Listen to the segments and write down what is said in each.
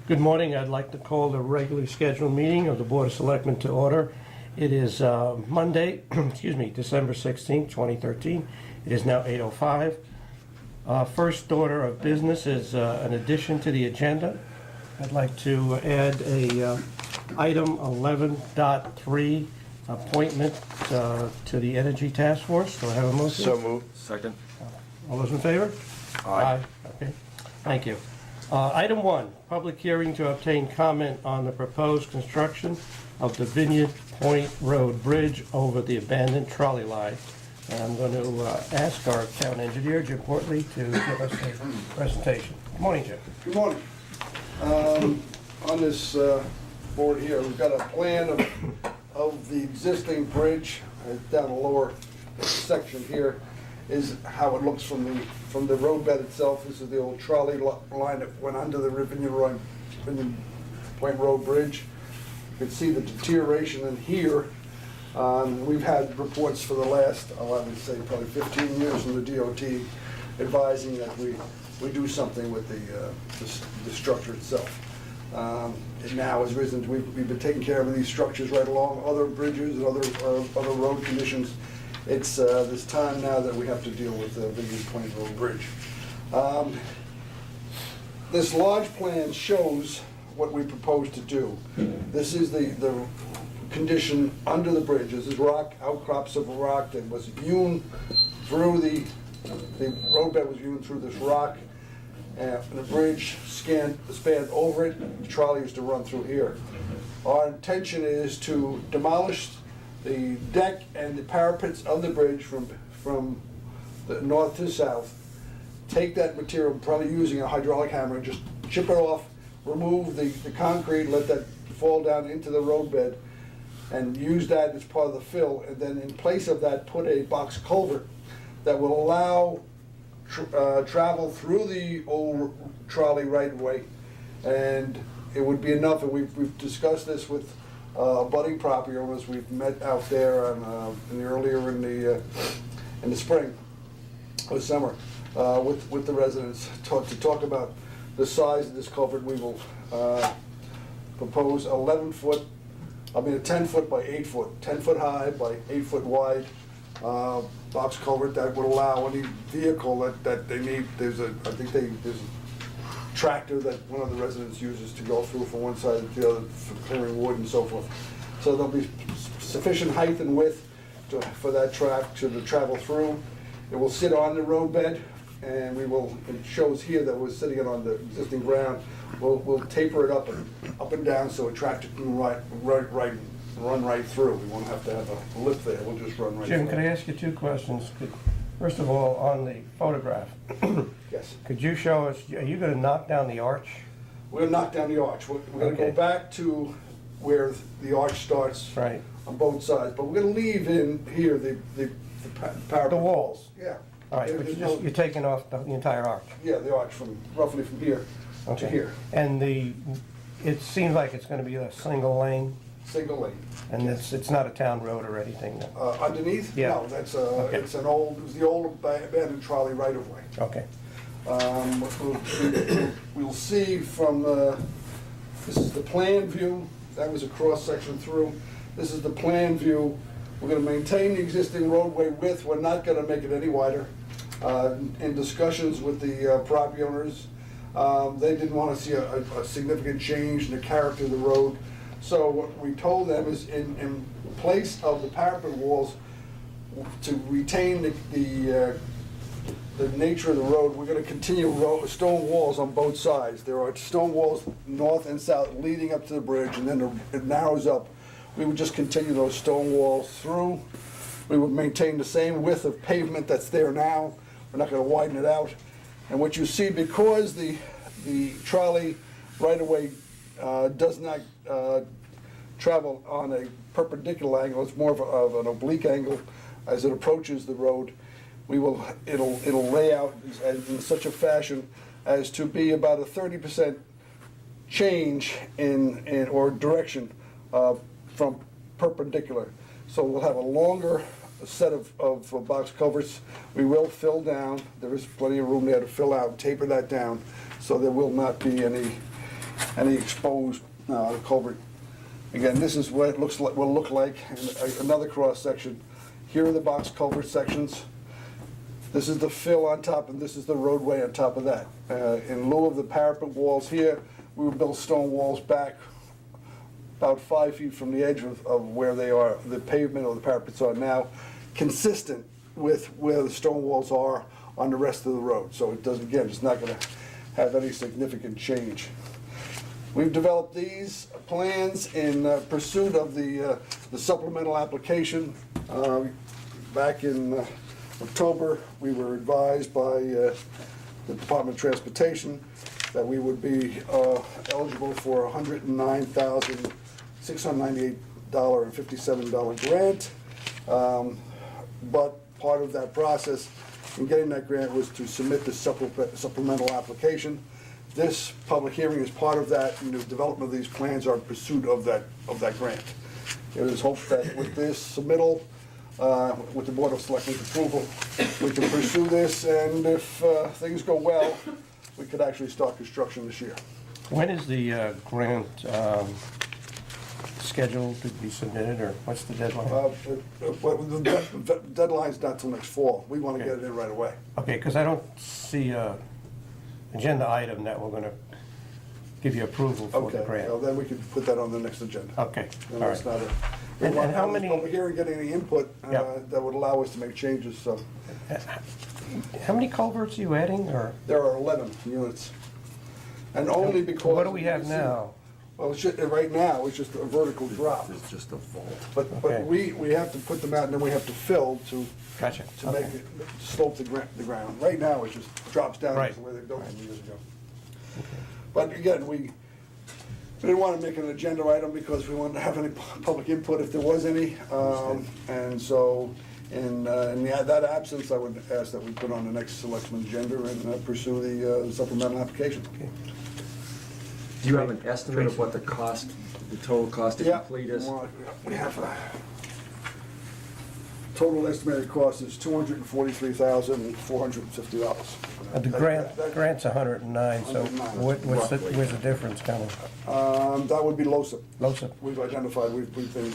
Good morning. I'd like to call the regularly scheduled meeting of the Board of Selectmen to order. It is Monday, December 16th, 2013. It is now 8:05. First order of business is an addition to the agenda. I'd like to add a item 11.3 appointment to the Energy Task Force. Do I have a motion? So moved. Second. All those in favor? Aye. Okay, thank you. Item 1, public hearing to obtain comment on the proposed construction of the Vineyard Point Road Bridge over the abandoned trolley line. And I'm going to ask our town engineer, Jim Portley, to give us a presentation. Good morning, Jim. Good morning. On this board here, we've got a plan of the existing bridge down the lower section here. Is how it looks from the roadbed itself. This is the old trolley line that went under the Vineyard Point Road Bridge. You can see the deterioration in here. We've had reports for the last, I would say, probably 15 years from the DOT advising that we do something with the structure itself. It now has risen. We've been taking care of these structures right along other bridges and other road conditions. It's this time now that we have to deal with the Vineyard Point Road Bridge. This large plan shows what we propose to do. This is the condition under the bridge. This is rock, outcrops of rock that was hewn through the roadbed was hewn through this rock, and the bridge spanned over it. The trolley used to run through here. Our intention is to demolish the deck and the parapets of the bridge from the north to south, take that material, probably using a hydraulic hammer, and just chip it off, remove the concrete, let that fall down into the roadbed, and use that as part of the fill, and then in place of that put a box culvert that will allow travel through the old trolley right away. And it would be enough, and we've discussed this with budding property owners. We've met out there earlier in the spring or summer with the residents to talk about the size of this culvert. We will propose 11 foot, a 10 foot by 8 foot, 10 foot high by 8 foot wide box culvert that would allow any vehicle that they need. There's a tractor that one of the residents uses to go through from one side to the other for clearing wood and so forth. So there'll be sufficient height and width for that track to travel through. It will sit on the roadbed, and it shows here that we're sitting it on the existing ground. We'll taper it up and down so a tractor can run right through. We won't have to have a lift there. We'll just run right through. Jim, can I ask you two questions? First of all, on the photograph, yes. Could you show us, are you going to knock down the arch? We're going to knock down the arch. We're going to go back to where the arch starts, right, on both sides, but we're going to leave in here the parapet. The walls? Yeah. All right, but you're taking off the entire arch? Yeah, the arch roughly from here to here. And it seems like it's going to be a single lane? Single lane. And it's not a town road or anything? Underneath? Yeah. No, that's it's the old abandoned trolley right of way. Okay. We'll see from this is the plan view. That was a cross section through. This is the plan view. We're going to maintain the existing roadway width. We're not going to make it any wider. In discussions with the property owners, they didn't want to see a significant change in the character of the road. So what we told them is in place of the parapet walls, to retain the nature of the road, we're going to continue stone walls on both sides. There are stone walls north and south leading up to the bridge, and then it narrows up. We would just continue those stone walls through. We would maintain the same width of pavement that's there now. We're not going to widen it out. And what you see, because the trolley right away does not travel on a perpendicular angle, it's more of an oblique angle as it approaches the road. It'll lay out in such a fashion as to be about a 30% change or direction from perpendicular. So we'll have a longer set of box covers. We will fill down. There is plenty of room there to fill out, taper that down, so there will not be any exposed culvert. Again, this is what it will look like in another cross section. Here are the box culvert sections. This is the fill on top, and this is the roadway on top of that. In lieu of the parapet walls here, we would build stone walls back about 5 feet from the edge of where they are, the pavement or the parapets are now, consistent with where the stone walls are on the rest of the road. So it doesn't, again, it's not gonna have any significant change. We've developed these plans in pursuit of the supplemental application. Back in October, we were advised by the Department of Transportation that we would be eligible for a $109,698.57 grant. But part of that process in getting that grant was to submit the supplemental application. This public hearing is part of that, and the development of these plans are in pursuit of that grant. It is hoped that with this submittal, with the Board of Selectmen's approval, we can pursue this, and if things go well, we could actually start construction this year. When is the grant scheduled to be submitted, or what's the deadline? The deadline's not till next fall. We want to get it in right away. Okay, because I don't see a agenda item that we're gonna give you approval for the Okay, grant. well, then we can put that on the next agenda. Okay, And all that's right. not a, And we want how to many- public hearing, getting any input Yep. that would allow us to make changes, so. How many culverts are you adding, or There are 11 units. And only because. what do we have now? Well, it's just, right now, it's just a vertical drop. It's just a vault. But Okay. we have to put them out, and then we have to fill to Gotcha. make Okay. it slope the ground. Right now, it just drops down Right. to where they built them years ago. But again, we didn't want to make an agenda item because we wanted to have any public input if there was any. And so, in that absence, I would ask that we put on the next selectman agenda and pursue the supplemental application. Do you have an estimate of what the cost, the total cost to Yeah, complete is? well, we have a total estimated cost is $243,450. The grant's 109, so 109, where's the difference coming? That would be LoSiP. LoSiP. We've identified, we've been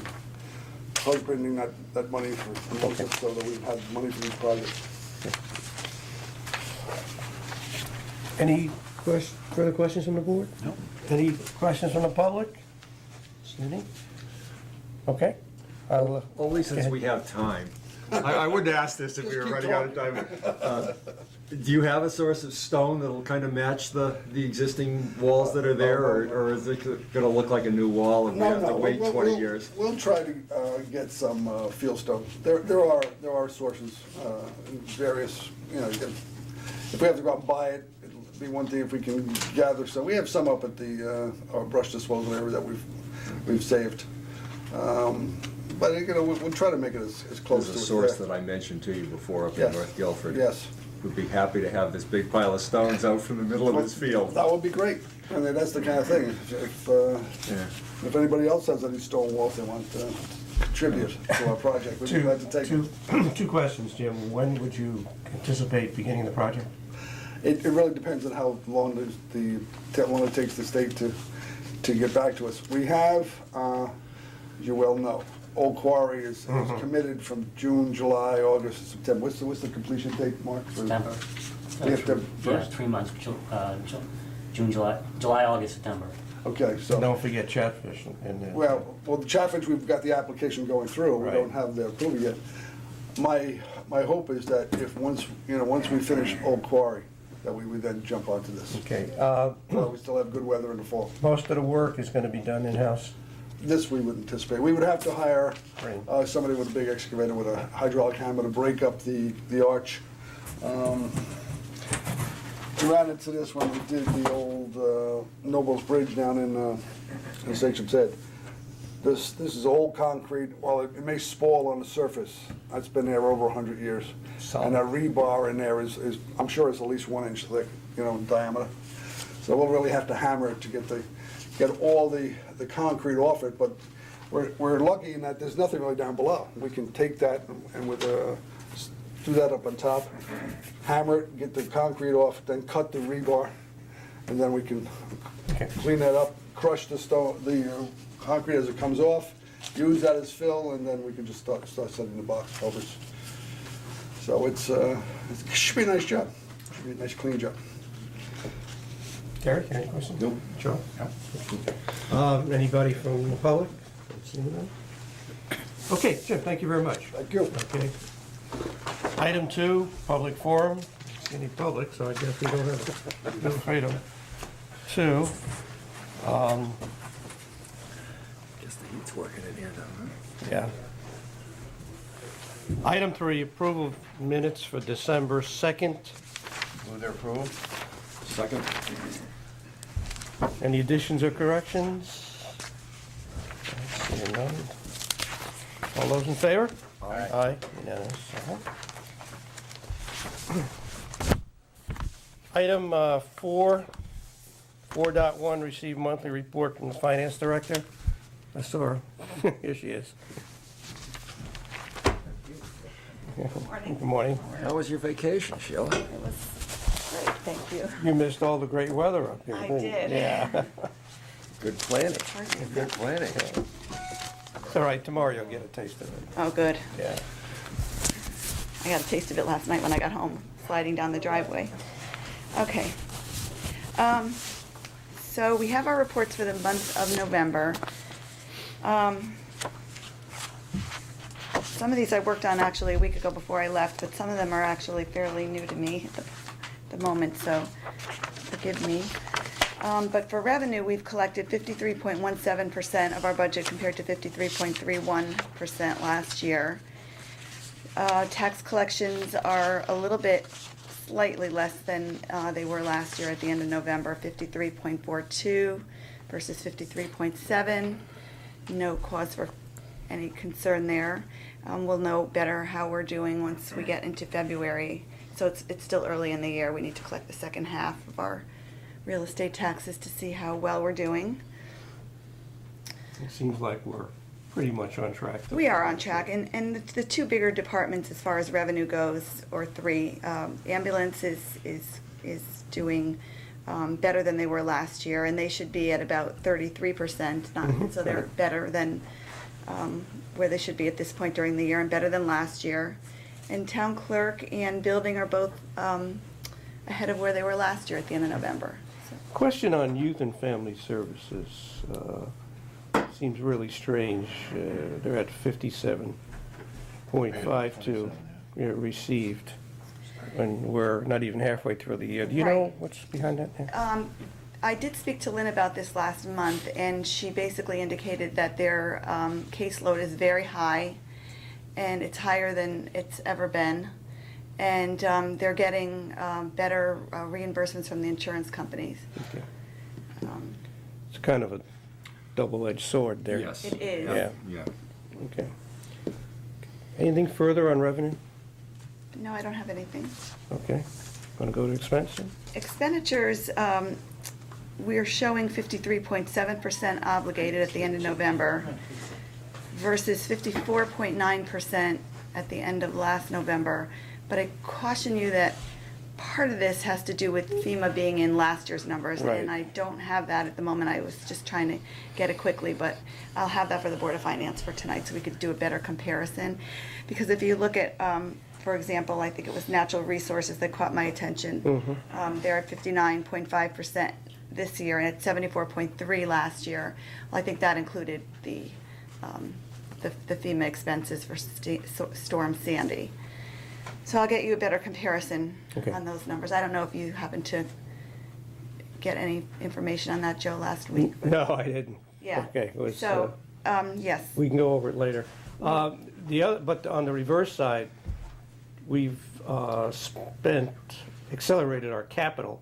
husbanding that money for LoSiP so that we've had money for these projects. Any further questions from the board? No. Any questions from the public? Any? Okay. I'll, Only since we have time. I wouldn't ask this if we were running out of time. Do you have a source of stone that'll kind of match the existing walls that are there, or is it gonna look like a new wall and we have to wait 20 years? We'll try to get some field stone. There are sources, various, if we have to go out and buy it, it'll be one thing if we can gather some. We have some up at the our brush disposal area that we've saved. But we'll try to make it as close to There's it. a source that I mentioned to you before up in Yes. North Guilford. Yes. Would be happy to have this big pile of stones out from the middle of his field. That would be great. I mean, that's the kind of thing. If anybody else has any stone walls they want to contribute to our project, we'd be glad to take it. two questions, Jim. When would you anticipate beginning the project? It really depends on how long it takes the state to get back to us. We have, as you well know, Old Quarry is committed from June, July, August, September. What's the completion date, Mark? September. We have to- Yeah, 3 months, June, July, August, September. Okay, so. Don't forget Chatfish in there. Well, the Chaffinch, we've got the application going through, we Right. don't have the approval yet. My hope is that if once we finish Old Quarry, that we would then jump onto this. Okay. Well, we still have good weather in the fall. Most of the work is going to be done in-house? This we would anticipate. We would have to hire Right. somebody with a big excavator with a hydraulic hammer to break up the arch. We ran into this when we did the old Nobles Bridge down in Sachem Head. This is old concrete. While it may spoil on the surface, it's been there over 100 years. Solid. And that rebar in there is I'm sure it's at least 1 inch thick, in diameter. So we'll really have to hammer it to get all the concrete off it. But we're lucky in that there's nothing really down below. We can take that and with do that up on top, hammer it, get the concrete off, then cut the rebar, and then we can Okay. clean that up, crush the stone, the concrete as it comes off, use that as fill, and then we can just start setting the box covers. So it should be a nice job. Should be a nice, clean job. Gary, any questions? Nope. Joe? Anybody from the public? Okay, Jim, thank you very much. Thank you. Okay. Item 2, public forum. See any public, so I guess we don't have no item 2. Guess the heat's working in here now, huh? Yeah. Item 3, approval of minutes for December 2nd. Move their approval? Second? Any additions or corrections? Seeing none. All those in favor? Aye. Aye, unanimous. Item 4.1, receive monthly report from the finance director. I saw her. Here she is. Morning. Good morning. How was your vacation, Sheila? It was great, thank you. You missed all the great weather up here. I didn't you? did. Yeah. Good planning. Pardon? Good planning. It's all right, tomorrow you'll get a taste of it. Oh, good. Yeah. I got a taste of it last night when I got home, sliding down the driveway. Okay. So we have our reports for the month of November. Some of these I worked on actually a week ago before I left, but some of them are actually fairly new to me at the moment, so forgive me. But for revenue, we've collected 53.17% of our budget compared to 53.31% last year. Tax collections are a little bit slightly less than they were last year at the end of November, 53.42 versus 53.7. No cause for any concern there. We'll know better how we're doing once we get into February. So it's still early in the year. We need to collect the second half of our real estate taxes to see how well we're doing. It seems like we're pretty much on track. We are on track, and the two bigger departments as far as revenue goes, or three, ambulance is doing better than they were last year, and they should be at about 33%, so they're better than where they should be at this point during the year, and better than last year. And town clerk and building are both ahead of where they were last year at the end of November. So. Question on youth and family services. Seems really strange. They're at 57.52 received, and we're not even halfway through the year. Do you know Right. what's behind that? I did speak to Lynn about this last month, and she basically indicated that their caseload is very high, and it's higher than it's ever been. And they're getting better reimbursements from the insurance companies. Okay. It's kind of a double-edged sword there. Yes. It is. Yeah. Yeah. Okay. Anything further on revenue? No, I don't have anything. Okay. Want to go to expenses? Expenditures, we're showing 53.7% obligated at the end of November versus 54.9% at the end of last November. But I caution you that part of this has to do with FEMA being in last year's numbers. Right. And I don't have that at the moment. I was just trying to get it quickly, but I'll have that for the Board of Finance for tonight so we could do a better comparison. Because if you look at, for example, I think it was natural resources that caught my attention. They're at 59.5% this year and at 74.3% last year. Well, I think that included the FEMA expenses for Storm Sandy. So I'll get you a better comparison Okay. on those numbers. I don't know if you happened to get any information on that, Joe, last week. but- No, I didn't. Yeah. Okay. it was, So, yes. we can go over it later. But on the reverse side, we've accelerated our capital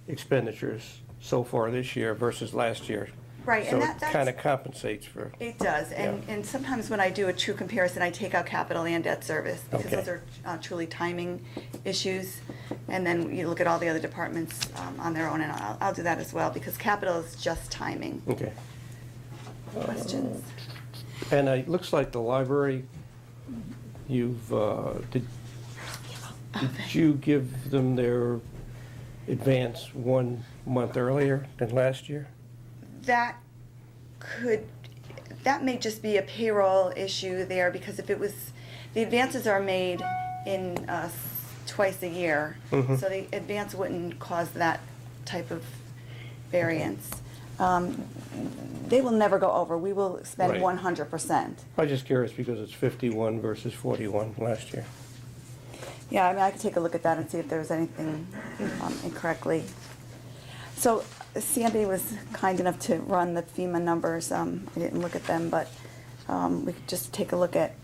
expenditures so far this year versus last year. Right, So and it that's. kind of compensates for, It does, and sometimes when I do a true comparison, I take out capital and debt service, because Okay. those are truly timing issues. And then you look at all the other departments on their own, and I'll do that as well, because capital is just timing. okay. Questions? And it looks like the library, did you give them their advance one month earlier than last year? That may just be a payroll issue there, because if it was, the advances are made in twice a year, so the advance wouldn't cause that type of variance. They will never go over. We will spend Right. 100%. I'm just curious because it's 51 versus 41 last year. Yeah, I mean, I could take a look at that and see if there was anything incorrectly. So Sandy was kind enough to run the FEMA numbers. I didn't look at them, but we could just take a look at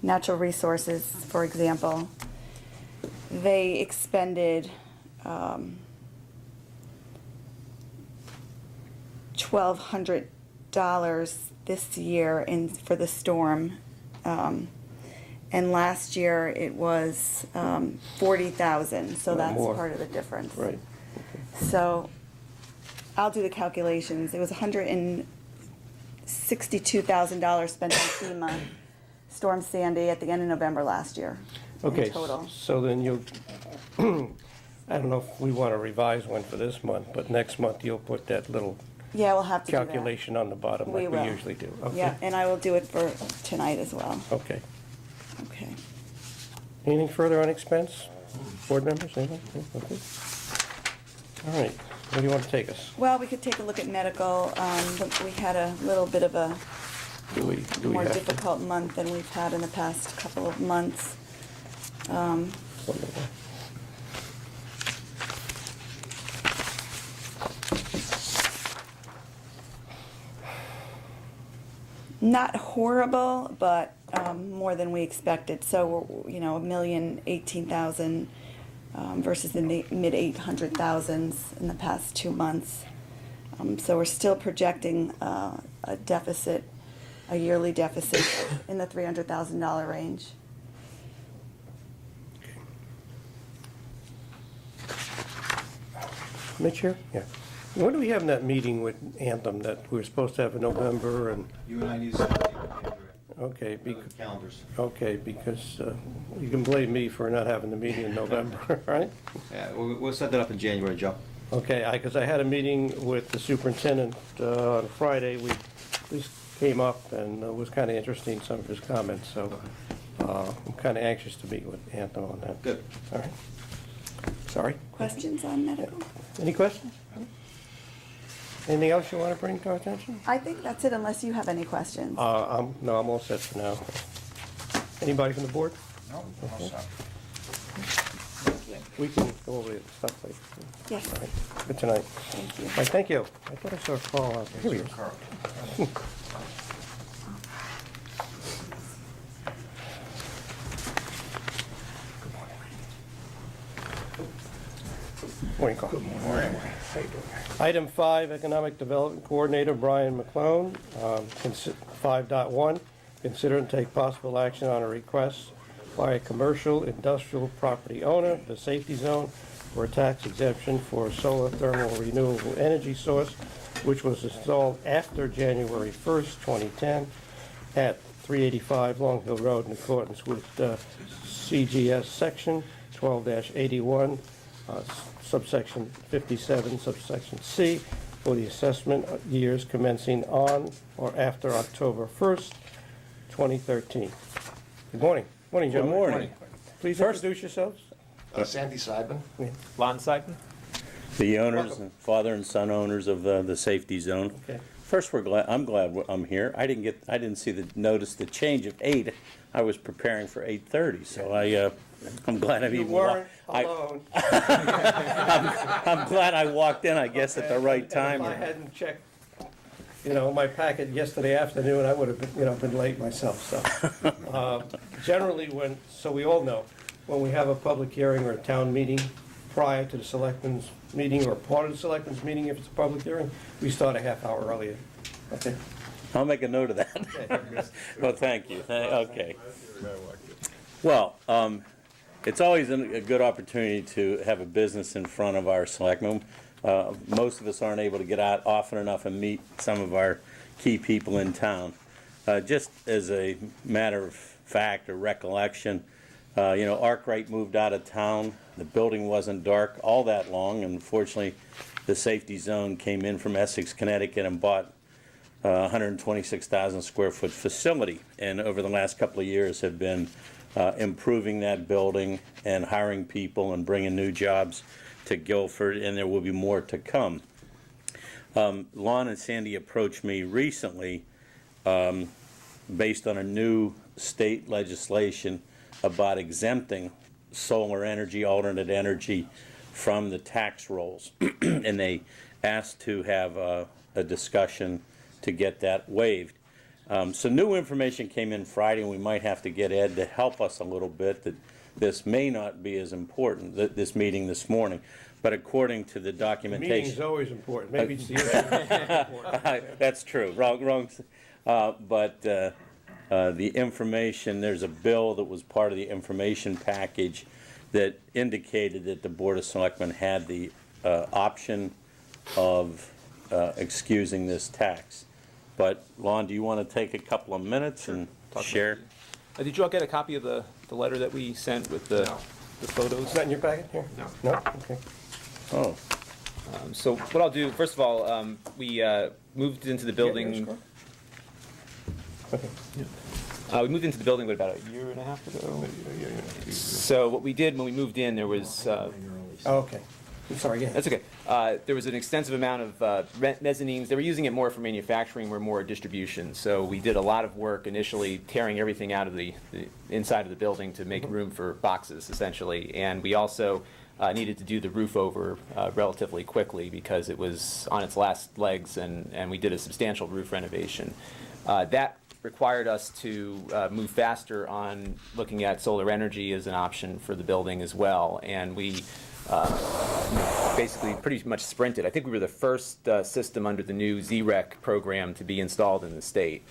natural resources, for example. They expended $1,200 this year for the storm. And last year it was 40,000, so that's more. part of the difference. Right. So I'll do the calculations. It was $162,000 spent on FEMA Storm Sandy at the end of November last year. Okay, In total. so then you'll, I don't know if we want to revise one for this month, but next month you'll put that little Yeah, we'll have to do that. calculation on the bottom We like we will. usually do. Okay. Yeah, and I will do it for tonight as well. Okay. Okay. Anything further on expense? Board members, anything? No? Okay. All right, where do you want to take us? Well, we could take a look at medical. We had a little bit of a Do we more have to? difficult month than we've had in the past couple of months. Not horrible, but more than we expected. So, you know, 1,018,000 versus the mid 800,000s in the past 2 months. So we're still projecting a deficit, a yearly deficit in the $300,000 range. Mitch here? Yeah. When do we have that meeting with Anthem that we were supposed to have in November and, You and I need to set a date with Andrew. okay, Calendars. okay, because you can blame me for not having the meeting in November, right? Yeah, we'll set that up in January, Joe. Okay, because I had a meeting with the superintendent on Friday. This came up and it was kind of interesting, some of his comments, so I'm kind of anxious to meet with Anthem on that. Good. All right. Sorry? Questions on medical? Any questions? Anything else you want to bring to our attention? I think that's it, unless you have any questions. No, I'm all set for now. Anybody from the board? No, Okay. We can go over the stuff later. Yes, All right, good tonight. thank you. All right, thank you. I thought I saw a call out there. Here he is. Morning, Carl. Morning. How you doing? Item 5, Economic Development Coordinator Brian McClone. 5.1, consider and take possible action on a request by a commercial industrial property owner, the safety zone, for a tax exemption for a solar thermal renewable energy source, which was installed after January 1st, 2010, at 385 Long Hill Road in accordance with CGS Section 12-81, subsection 57, subsection C, for the assessment years commencing on or after October 1st, 2013. Good morning. Morning, Good gentlemen. morning. Please introduce yourselves. Sandy Seidman? Lon Seidman? The owners, father and son owners of the safety zone. Okay. First, I'm glad I'm here. I didn't see the notice, the change of 8. I was preparing for 8:30, so I'm glad I'm You even. weren't I- alone. I'm glad I walked in, I guess, at the right time. If I hadn't checked, my packet yesterday afternoon, I would have been late myself, so. Generally, so we all know, when we have a public hearing or a town meeting prior to the selectmen's meeting or part of the selectmen's meeting, if it's a public hearing, we start a half hour earlier. Okay? I'll make a note of that. Well, thank you. Okay. Well, it's always a good opportunity to have a business in front of our selectmen. Most of us aren't able to get out often enough and meet some of our key people in town. Just as a matter of fact or recollection, Arkwright moved out of town The building wasn't dark all that long. Unfortunately, the safety zone came in from Essex, Connecticut, and bought a 126,000 square foot facility, and over the last couple of years have been improving that building and hiring people and bringing new jobs to Guilford, and there will be more to come. Lon and Sandy approached me recently based on a new state legislation about exempting solar energy, alternate energy from the tax rolls. And they asked to have a discussion to get that waived. So new information came in Friday, and we might have to get Ed to help us a little bit, that this may not be as important, this meeting this morning, but according to the The documentation. meeting's always important. Maybe it's the issue that's important. That's true, wrong. But the information, there's a bill that was part of the information package that indicated that the Board of Selectmen had the option of excusing this tax. But Lon, do you want to take a couple of minutes and share? Did you all get a copy of the letter that we sent with the photos? Is that in your packet here? No. No? Okay. Oh, So what I'll do, first of all, we moved into the building. Okay. We moved into the building about a year and a half ago. So what we did when we moved in, there was. Oh, okay. I'm sorry, go ahead. That's okay. There was an extensive amount of mezzanines. They were using it more for manufacturing, or more distribution. So we did a lot of work initially, tearing everything out of the inside of the building to make room for boxes, essentially. And we also needed to do the roof over relatively quickly because it was on its last legs, and we did a substantial roof renovation. That required us to move faster on looking at solar energy as an option for the building as well. And we basically pretty much sprinted. I think we were the first system under the new ZREC program to be installed in the state.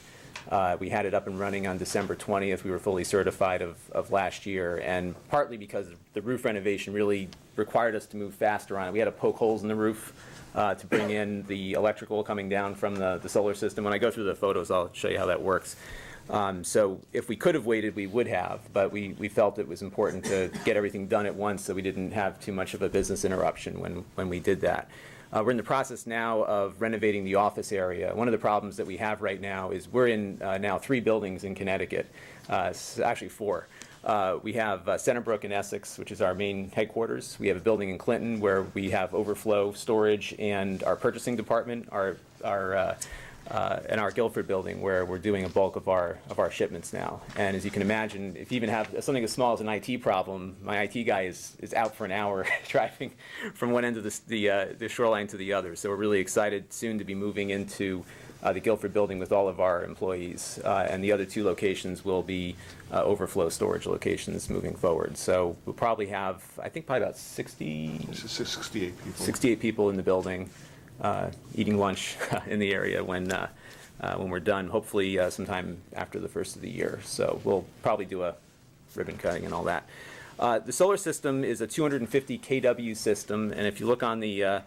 We had it up and running on December 20th. We were fully certified of last year, and partly because the roof renovation really required us to move faster on it. We had to poke holes in the roof to bring in the electrical coming down from the solar system. When I go through the photos, I'll show you how that works. So if we could have waited, we would have, but we felt it was important to get everything done at once so we didn't have too much of a business interruption when we did that. We're in the process now of renovating the office area. One of the problems that we have right now is we're in now 3 buildings in Connecticut, actually 4. We have Centerbrook in Essex, which is our main headquarters. We have a building in Clinton where we have overflow storage, and our purchasing department, and our Guilford building where we're doing a bulk of our shipments now. And as you can imagine, if you even have something as small as an IT problem, my IT guy is out for an hour driving from one end of the shoreline to the other. So we're really excited soon to be moving into the Guilford building with all of our employees. And the other 2 locations will be overflow storage locations moving forward. So we'll probably have, I think, probably about 68 people. 68 people in the building. Eating lunch in the area when we're done, hopefully sometime after the first of the year. So we'll probably do a ribbon cutting and all that. The solar system is a 250 kW system, and if you look on the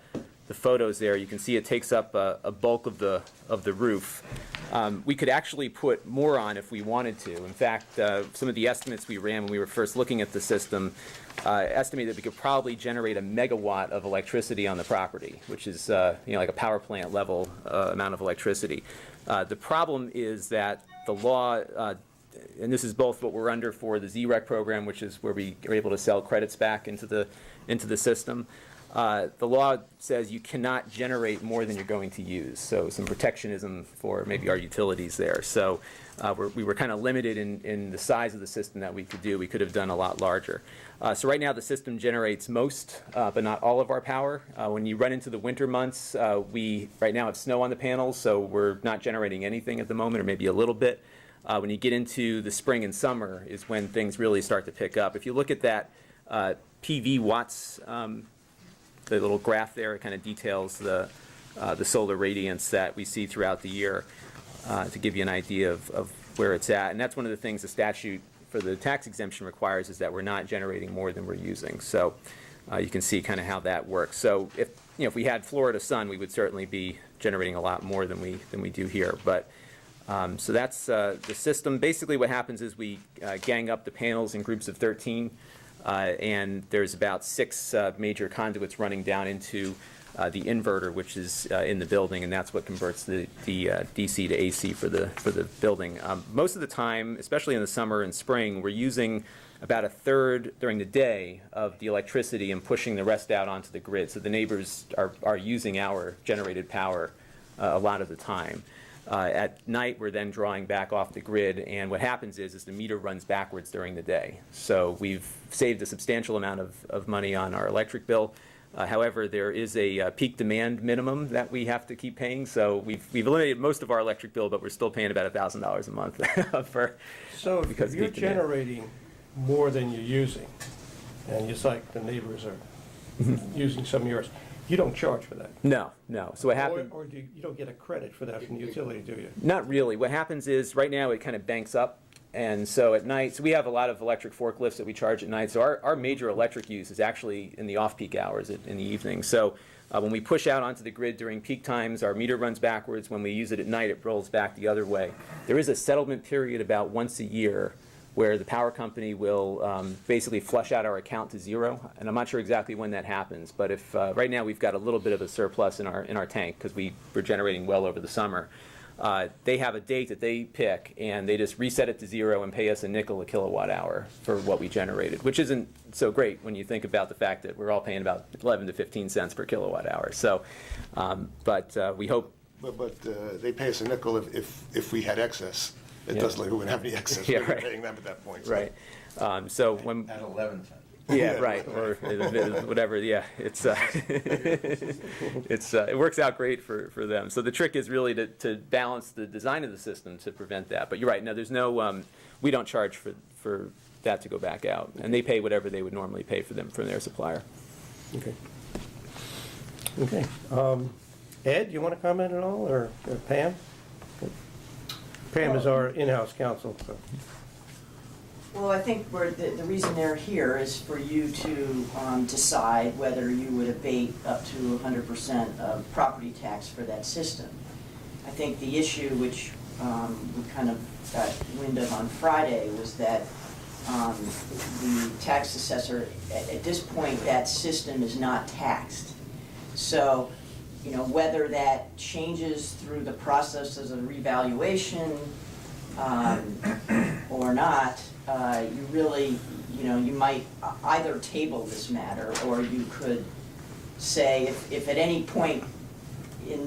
photos there, you can see it takes up a bulk of the roof. We could actually put more on if we wanted to. In fact, some of the estimates we ran when we were first looking at the system estimated that we could probably generate 1 megawatt of electricity on the property, which is like a power plant level amount of electricity. The problem is that the law, and this is both what we're under for the ZREC program, which is where we are able to sell credits back into the system. The law says you cannot generate more than you're going to use, so some protectionism for maybe our utilities there. So we were kind of limited in the size of the system that we could do. We could have done a lot larger. So right now the system generates most, but not all of our power. When you run into the winter months, we right now have snow on the panels, so we're not generating anything at the moment, or maybe a little bit. When you get into the spring and summer is when things really start to pick up. If you look at that PV watts, the little graph there, it kind of details the solar radiance that we see throughout the year to give you an idea of where it's at. And that's one of the things the statute for the tax exemption requires, is that we're not generating more than we're using. So you can see kind of how that works. So if we had Florida sun, we would certainly be generating a lot more than we do here. But so that's the system. Basically what happens is we gang up the panels in groups of 13. And there's about 6 major conduits running down into the inverter, which is in the building, and that's what converts the DC to AC for the building. Most of the time, especially in the summer and spring, we're using about a third during the day of the electricity and pushing the rest out onto the grid. So the neighbors are using our generated power a lot of the time. At night, we're then drawing back off the grid, and what happens is the meter runs backwards during the day. So we've saved a substantial amount of money on our electric bill. However, there is a peak demand minimum that we have to keep paying, so we've eliminated most of our electric bill, but we're still paying about $1,000 a month for. So because if you're peak demand. generating more than you're using, and it's like the neighbors are using some of yours, you don't charge for that? No. So what happens? Or you don't get a credit for that from the utility, do you? Not really. What happens is right now it kind of banks up. And so at night, so we have a lot of electric forklifts that we charge at night. So our major electric use is actually in the off-peak hours in the evening. So when we push out onto the grid during peak times, our meter runs backwards. When we use it at night, it rolls back the other way. There is a settlement period about once a year where the power company will basically flush out our account to zero. And I'm not sure exactly when that happens, but if right now we've got a little bit of a surplus in our tank because we're generating well over the summer. They have a date that they pick, and they just reset it to zero and pay us a nickel a kilowatt hour for what we generated, which isn't so great when you think about the fact that we're all paying about 11 to 15 cents per kilowatt hour. So, but we hope. But they pay us a nickel if we had excess. It doesn't look like we wouldn't have any excess. Yeah, We'd right. be paying them at that point. So. Right. So when. At 11 cents. Yeah, right, or whatever, yeah, it works out great for them. So the trick is really to balance the design of the system to prevent that. But you're right, no, there's no, we don't charge for that to go back out. And they pay whatever they would normally pay for them from their supplier. Okay. Okay. Ed, you want to comment at all, or Pam? Pam is our in-house counsel, so. Well, I think the reason they're here is for you to decide whether you would abate up to 100% of property tax for that system. I think the issue which we kind of got wind of on Friday was that the tax assessor, at this point, that system is not taxed. So, you know, whether that changes through the processes of revaluation or not, you really, you know, you might either table this matter, or you could say if at any point in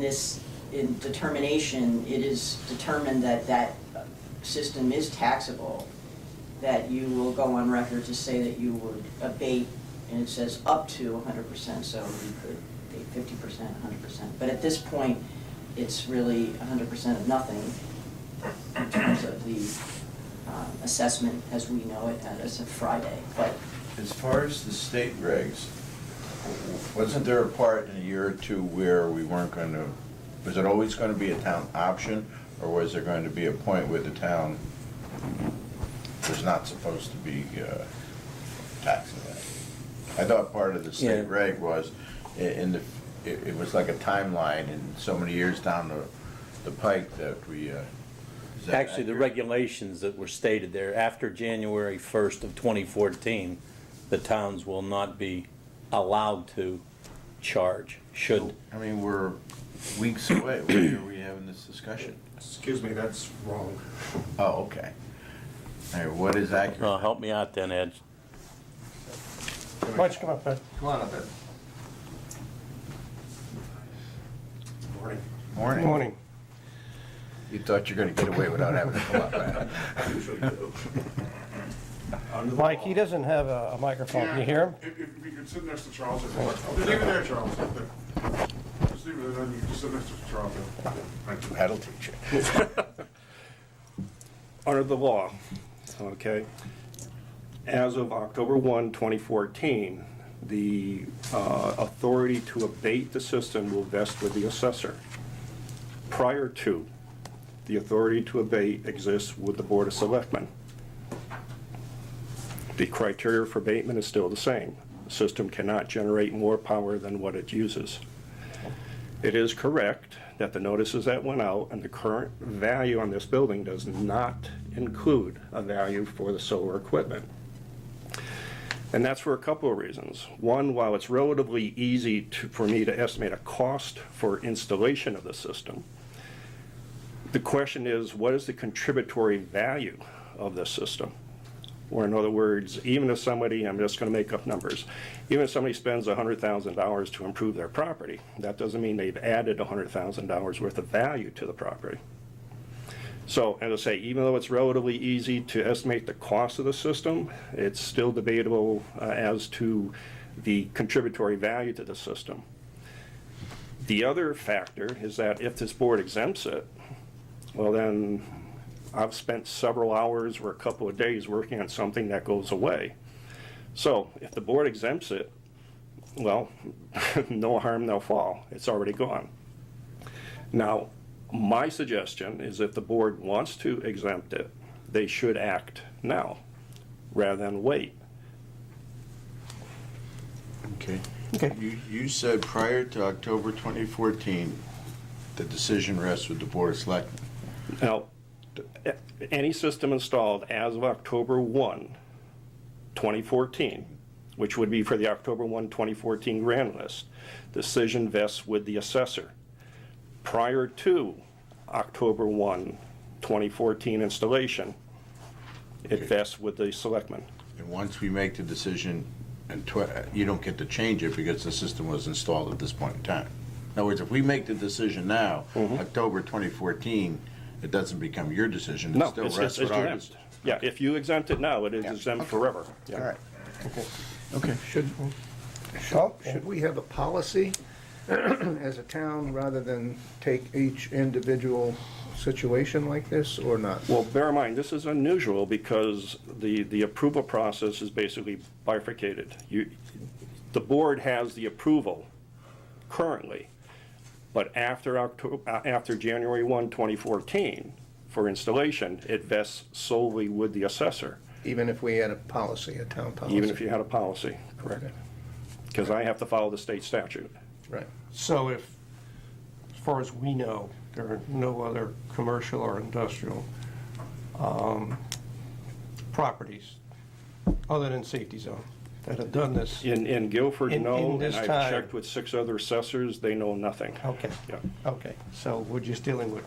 determination it is determined that system is taxable, that you will go on record to say that you would abate, and it says up to 100%, so you could abate 50%, 100%. But at this point, it's really 100% of nothing in terms of the assessment as we know it as of Friday. But as far as the state regs, wasn't there a part in a year or two where we weren't going to, was it always going to be a town option, or was there going to be a point where the town was not supposed to be taxing that? I thought part of the state reg was it was like a timeline, and so many years down the pike that we. Actually, the regulations that were stated there, after January 1st of 2014, the towns will not be allowed to charge, should. I mean, we're weeks away. Why are we having this discussion? Excuse me, that's wrong. Oh, okay. All right, what is accurate? Well, help me out then, Ed. Why don't you come up, Ed? Come on up, Ed. Morning. Morning. Morning. You thought you were going to get away without having to come up, man. I usually do. Mike, he doesn't have a microphone. Can you hear him? If you could sit next to Charles, just leave it there, Charles. Just leave it there, and you can just sit next to Charles. Thank you. That'll teach you. Under the law, okay, as of October 1, 2014, the authority to abate the system will vest with the assessor. Prior to, the authority to abate exists with the Board of Selectmen. The criteria for abatement is still the same. The system cannot generate more power than what it uses. It is correct that the notices that went out and the current value on this building does not include a value for the solar equipment. And that's for a couple of reasons. One, while it's relatively easy for me to estimate a cost for installation of the system, the question is, what is the contributory value of this system? Or in other words, even if somebody, I'm just going to make up numbers, even if somebody spends $100,000 to improve their property, that doesn't mean they've added $100,000 worth of value to the property. So, as I say, even though it's relatively easy to estimate the cost of the system, it's still debatable as to the contributory value to the system. The other factor is that if this board exempts it, well then, I've spent several hours or a couple of days working on something that goes away. So, if the board exempts it, well, no harm, no foul. It's already gone. Now, my suggestion is if the board wants to exempt it, they should act now rather than wait. Okay. Okay. You said prior to October 2014, the decision rests with the Board of Selectmen. Now, any system installed as of October 1, 2014, which would be for the October 1, 2014 grand list, decision vests with the assessor. Prior to October 1, 2014 installation, it vests with the selectmen. And once we make the decision, and you don't get to change it because the system was installed at this point in time. In other words, if we make the decision now, October 2014, it doesn't become your decision. It No, still it's rests with our exempt. decision. Yeah, if you exempt it now, it is exempt forever. Yeah. All right. Okay. Should we have a policy as a town rather than take each individual situation like this, or not? Well, bear in mind, this is unusual because the approval process is basically bifurcated. The board has the approval currently, but after January 1, 2014, for installation, it vests solely with the assessor. Even if we had a policy, a town policy? Even if you had a policy, correct? Because I have to follow the state statute. Right. So if, as far as we know, there are no other commercial or industrial properties other than safety zone that have done this. In Guilford, In no, and this I've time. checked with 6 other assessors, they know nothing. Okay, Yeah. okay, so we're just dealing with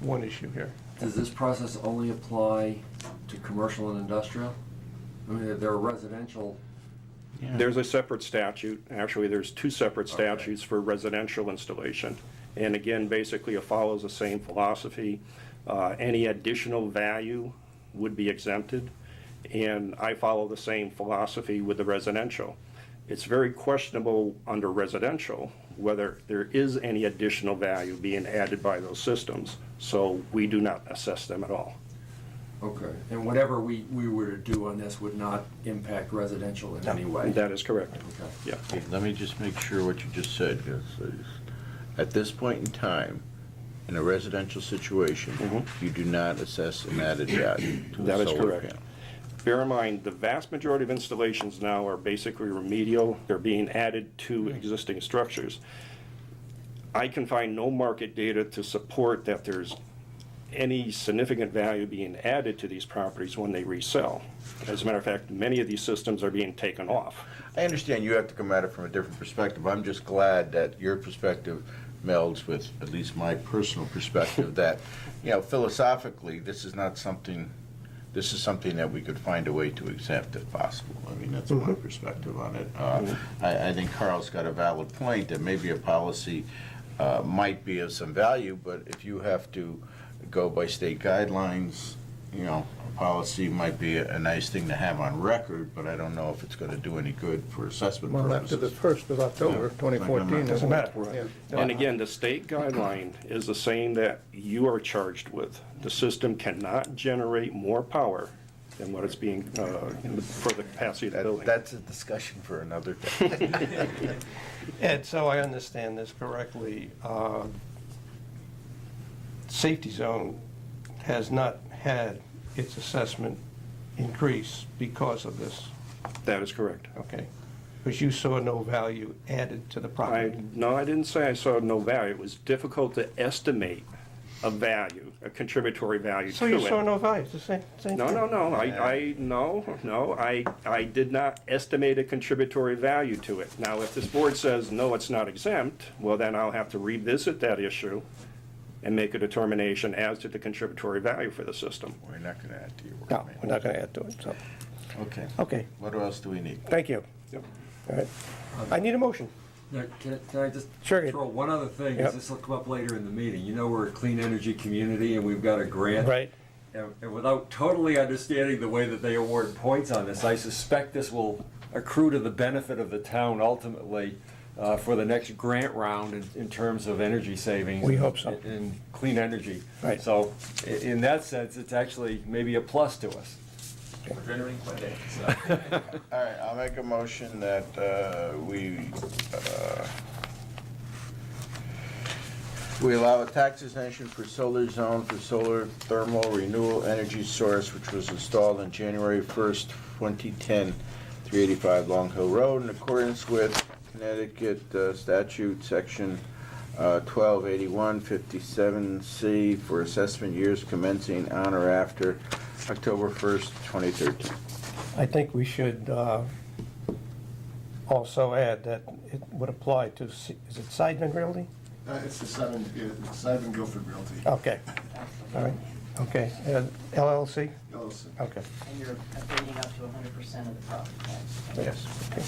one issue here. Does this process only apply to commercial and industrial? I mean, there are residential. There's a separate statute, actually, there's 2 separate statutes for residential installation. And again, basically, it follows the same philosophy. Any additional value would be exempted, and I follow the same philosophy with the residential. It's very questionable under residential whether there is any additional value being added by those systems, so we do not assess them at all. Okay, and whatever we were to do on this would not impact residential in any way? That is correct. Okay. Yeah. Okay, let me just make sure what you just said, 'cause, at this point in time, in a residential situation, you do not assess an added value to the That is solar correct. panel. Bear in mind, the vast majority of installations now are basically remedial. They're being added to existing structures. I can find no market data to support that there's any significant value being added to these properties when they resell. As a matter of fact, many of these systems are being taken off. I understand you have to come at it from a different perspective. I'm just glad that your perspective melds with at least my personal perspective that, philosophically, this is something that we could find a way to exempt if possible. I mean, that's my perspective on it. I think Carl's got a valid point that maybe a policy might be of some value, but if you have to go by state guidelines, a policy might be a nice thing to have on record, but I don't know if it's going to do any good for assessment Well, purposes. after the 1st of October, 2014. Doesn't matter. Yeah. And again, the state guideline is the same that you are charged with. The system cannot generate more power than what it's being, for the capacity of the building. That's a discussion for another day. Ed, so I understand this correctly, safety zone has not had its assessment increase because of this, That is correct. okay? Because you saw no value added to the property. No, I didn't say I saw no value. It was difficult to estimate a value, a contributory value So to you it. saw no value, it's the same thing? I did not estimate a contributory value to it. Now, if this board says, no, it's not exempt, well, then I'll have to revisit that issue and make a determination as to the contributory value for the system. We're not gonna add to your work, No, man. we're not gonna add to it, so, Okay. okay, What else do we need? thank you. Yep. All right, I need a motion. Now, can I just Sure. throw one other thing, Yep. because this will come up later in the meeting. You know, we're a clean energy community and we've got a grant. Right. And without totally understanding the way that they award points on this, I suspect this will accrue to the benefit of the town ultimately for the next grant round in terms of energy savings. We hope so. And clean energy. Right. So in that sense, it's actually maybe a plus to us. We're generating quite a bit, so. All right, I'll make a motion that we allow a tax exemption for solar zone for solar thermal renewable energy source, which was installed on January 1st, 2010, 385 Long Hill Road, in accordance with Connecticut statute, section 1281-57C, for assessment years commencing on or after October 1st, 2013. I think we should also add that it would apply to, is it Seidman Realty? It's the Simon Guilford Realty. Okay, all right, okay, LLC? LLC. Okay, And you're abating up to 100% of the property tax. yes, okay.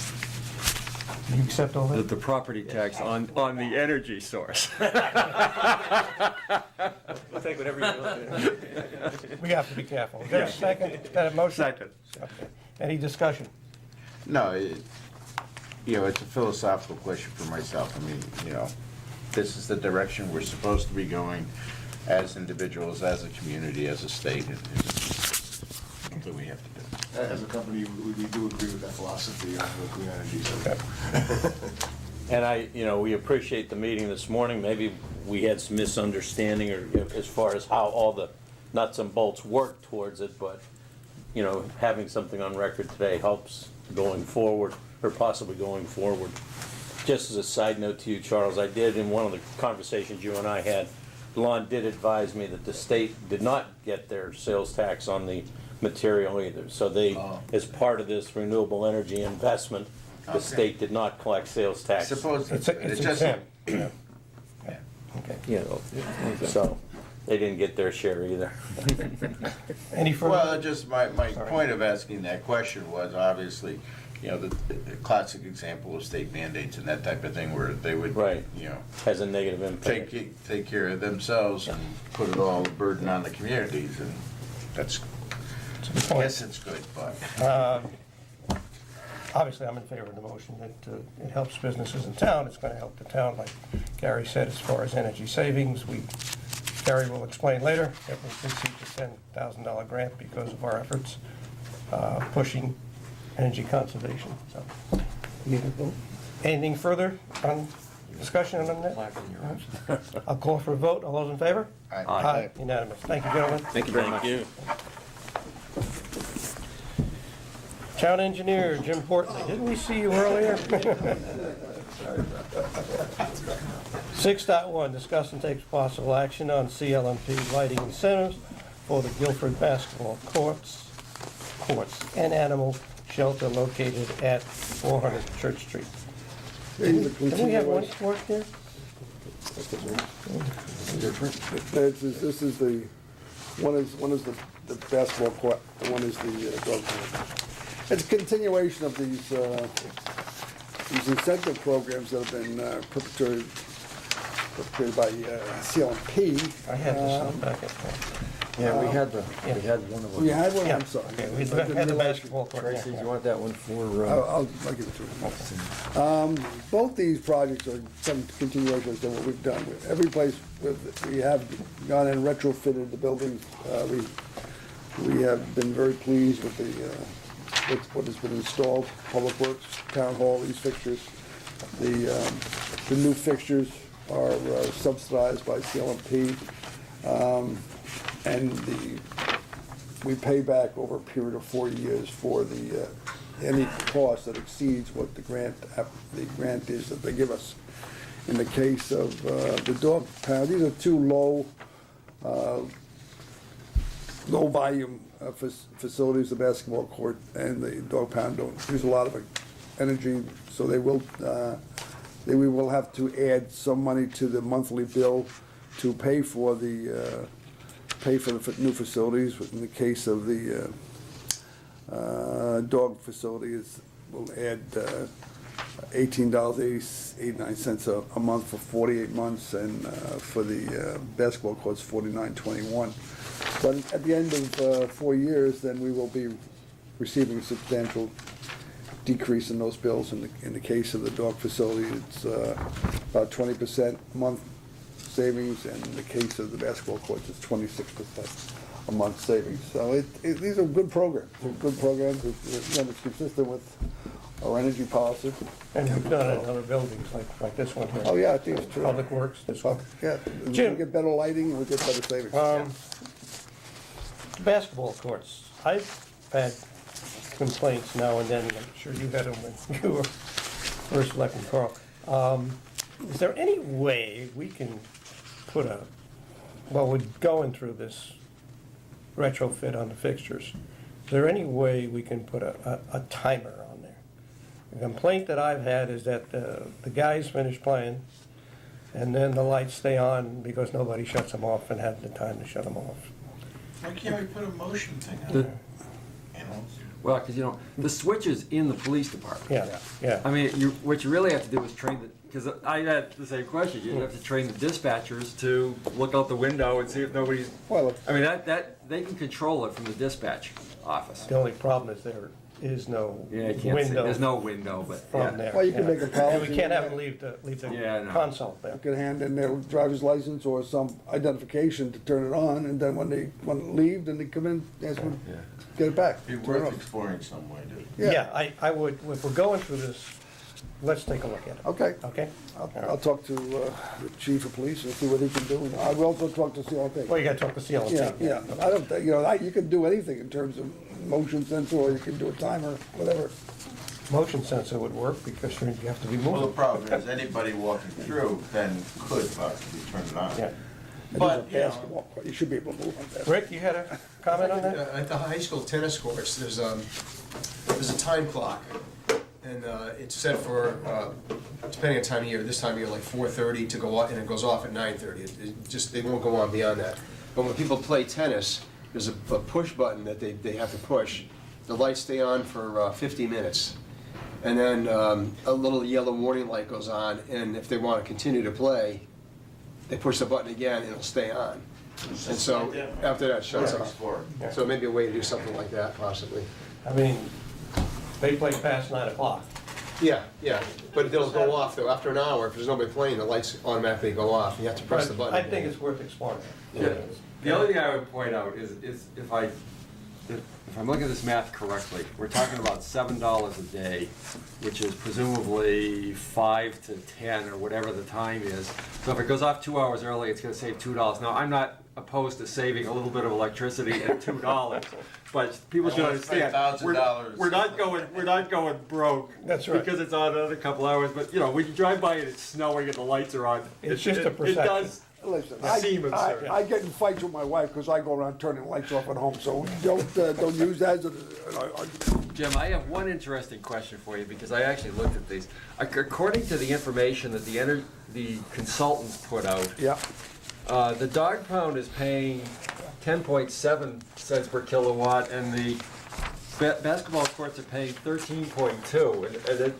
Do you accept all that? The property tax on the energy source. We'll take whatever you want. We have to be careful. Is there a second? Is that a motion? Second. Okay. Any discussion? No, it's a philosophical question for myself. I mean, this is the direction we're supposed to be going as individuals, as a community, as a state, and it's something we have to do. As a company, we do agree with that philosophy on the clean energy. And we appreciate the meeting this morning. Maybe we had some misunderstanding or as far as how all the nuts and bolts work towards it, but, having something on record today helps going forward, or possibly going forward. Just as a side note to you, Charles, I did, in one of the conversations you and I had, Lon did advise me that the state did not get their sales tax on the material either. So they, as part of this renewable energy investment, the state did not collect sales tax. Suppose It's it's just. exempt. Yeah. Okay. So they didn't get their share either. Any further? Well, just my point of asking that question was obviously, the classic example of state mandates and that type of thing where they would, Right. Has a negative impact. take care of themselves and put all the burden on the communities, and that's, I guess it's good, but. Obviously, I'm in favor of the motion that it helps businesses in town. It's going to help the town, like Gary said, as far as energy savings. Gary will explain later that we received a $10,000 grant because of our efforts pushing energy conservation. So, anything further on discussion on that? I'll call for a vote. All those in favor? Aye. Unanimous. Thank you, gentlemen. Thank you very much. Thank you. Town engineer, Jim Portley. Didn't we see you earlier? 6.1, discuss and take possible action on CLMP lighting incentives for the Guilford basketball courts and animal shelter located at 400 Church Street. Didn't we have one court there? This is the, one is the basketball court, and one is the dog court. It's a continuation of these incentive programs that have been perpetrated by CLMP. I had this on the back. Yeah, we had one of them. You had one, Yeah. I'm sorry. Okay, we had the basketball court. Tracy, do you want that one for? I'll give it to you. Both these projects are some continuations of what we've done. Every place we have gone and retrofitted the buildings. We have been very pleased with with what has been installed, Public Works, Town Hall, these fixtures. The new fixtures are subsidized by CLMP, and we pay back over a period of 4 years for any cost that exceeds what the grant is that they give us. In the case of the dog pound, these are two low low volume facilities, the basketball court and the dog pound don't use a lot of energy, so we will have to add some money to the monthly bill to pay for the new facilities. In the case of the dog facility, we'll add $18.89 a month for 48 months, and for the basketball courts, $49.21. But at the end of 4 years, then we will be receiving a substantial decrease in those bills. In the case of the dog facility, it's about 20% a month savings, and in the case of the basketball courts, it's 26% a month savings. So these are good programs. They're good programs. It's consistent with our energy policy. And we've done it in other buildings, like this one here. Oh, yeah, I think it's true. Public Works, this one. Yeah, we Jim. get better lighting and we get better savings. Basketball courts, I've had complaints now and then, I'm sure you had them when you were first elected, Carl. Is there any way we can put we're going through this retrofit on the fixtures, is there any way we can put a timer on there? The complaint that I've had is that the guys finish playing, and then the lights stay on because nobody shuts them off and has the time to shut them off. Why can't we put a motion thing on The- there? You know? Well, because, the switch is in the police department. Yeah. I mean, what you really have to do is train because I had the same question, you have to train the dispatchers to look out the window and see if nobody's, Well, I mean, that, they can control it from the dispatch office. The only problem is there is no Yeah, you can't see, window there's no window, but, from yeah. there. Well, you can yeah. make a policy. And we can't have them leave the Yeah, no. console there. You can hand in their driver's license or some identification to turn it on, and then when they want to leave, then they come in, ask them, Yeah. get it back. Be Turn it worth off. exploring some way, dude. Yeah, I would, if we're going through this, let's take a look at it. Okay. Okay? I'll talk to the chief of police and see what he can do. And I will also talk to CLT. Well, you gotta talk to CLT. Yeah, I don't think, you can do anything in terms of motion sensor, or you can do a timer, whatever. Motion sensor would work because you have to be Well, the moving. problem is, anybody walking through then could possibly turn it on. Yeah. But, It is a basketball court. You should be able to move on that. Rick, you had a comment on that? At the high school tennis courts, there's a time clock, and it's set for, depending on time of year, this time of year, like 4:30 to go off, and it goes off at 9:30. They won't go on beyond that. But when people play tennis, there's a push button that they have to push. The lights stay on for 50 minutes. And then a little yellow warning light goes on, and if they want to continue to play, they push the button again, and it'll stay on. And so after that, it shuts off. So maybe a way to do something like that, possibly. I mean, they play past 9 o'clock. Yeah, but it'll go off though. After an hour, if there's nobody playing, the lights automatically go off. You have to press the button. I think it's worth exploring. Yeah. The only thing I would point out is if I'm looking at this math correctly, we're talking about $7 a day, which is presumably 5 to 10 or whatever the time is. So if it goes off 2 hours early, it's gonna save $2. Now, I'm not opposed to saving a little bit of electricity at $2, but people should I wanna spend understand, $1,000. we're not going broke. That's right. Because it's on another couple hours, but when you drive by and it's snowing and the lights are on. It's just a It perception. does Listen, seem absurd. I get in fights with my wife because I go around turning lights off at home, so don't use that as an argument. Jim, I have one interesting question for you because I actually looked at these. According to the information that the consultants put out, Yeah, the dog pound is paying 10.7 cents per kilowatt, and the basketball courts are paying 13.2. And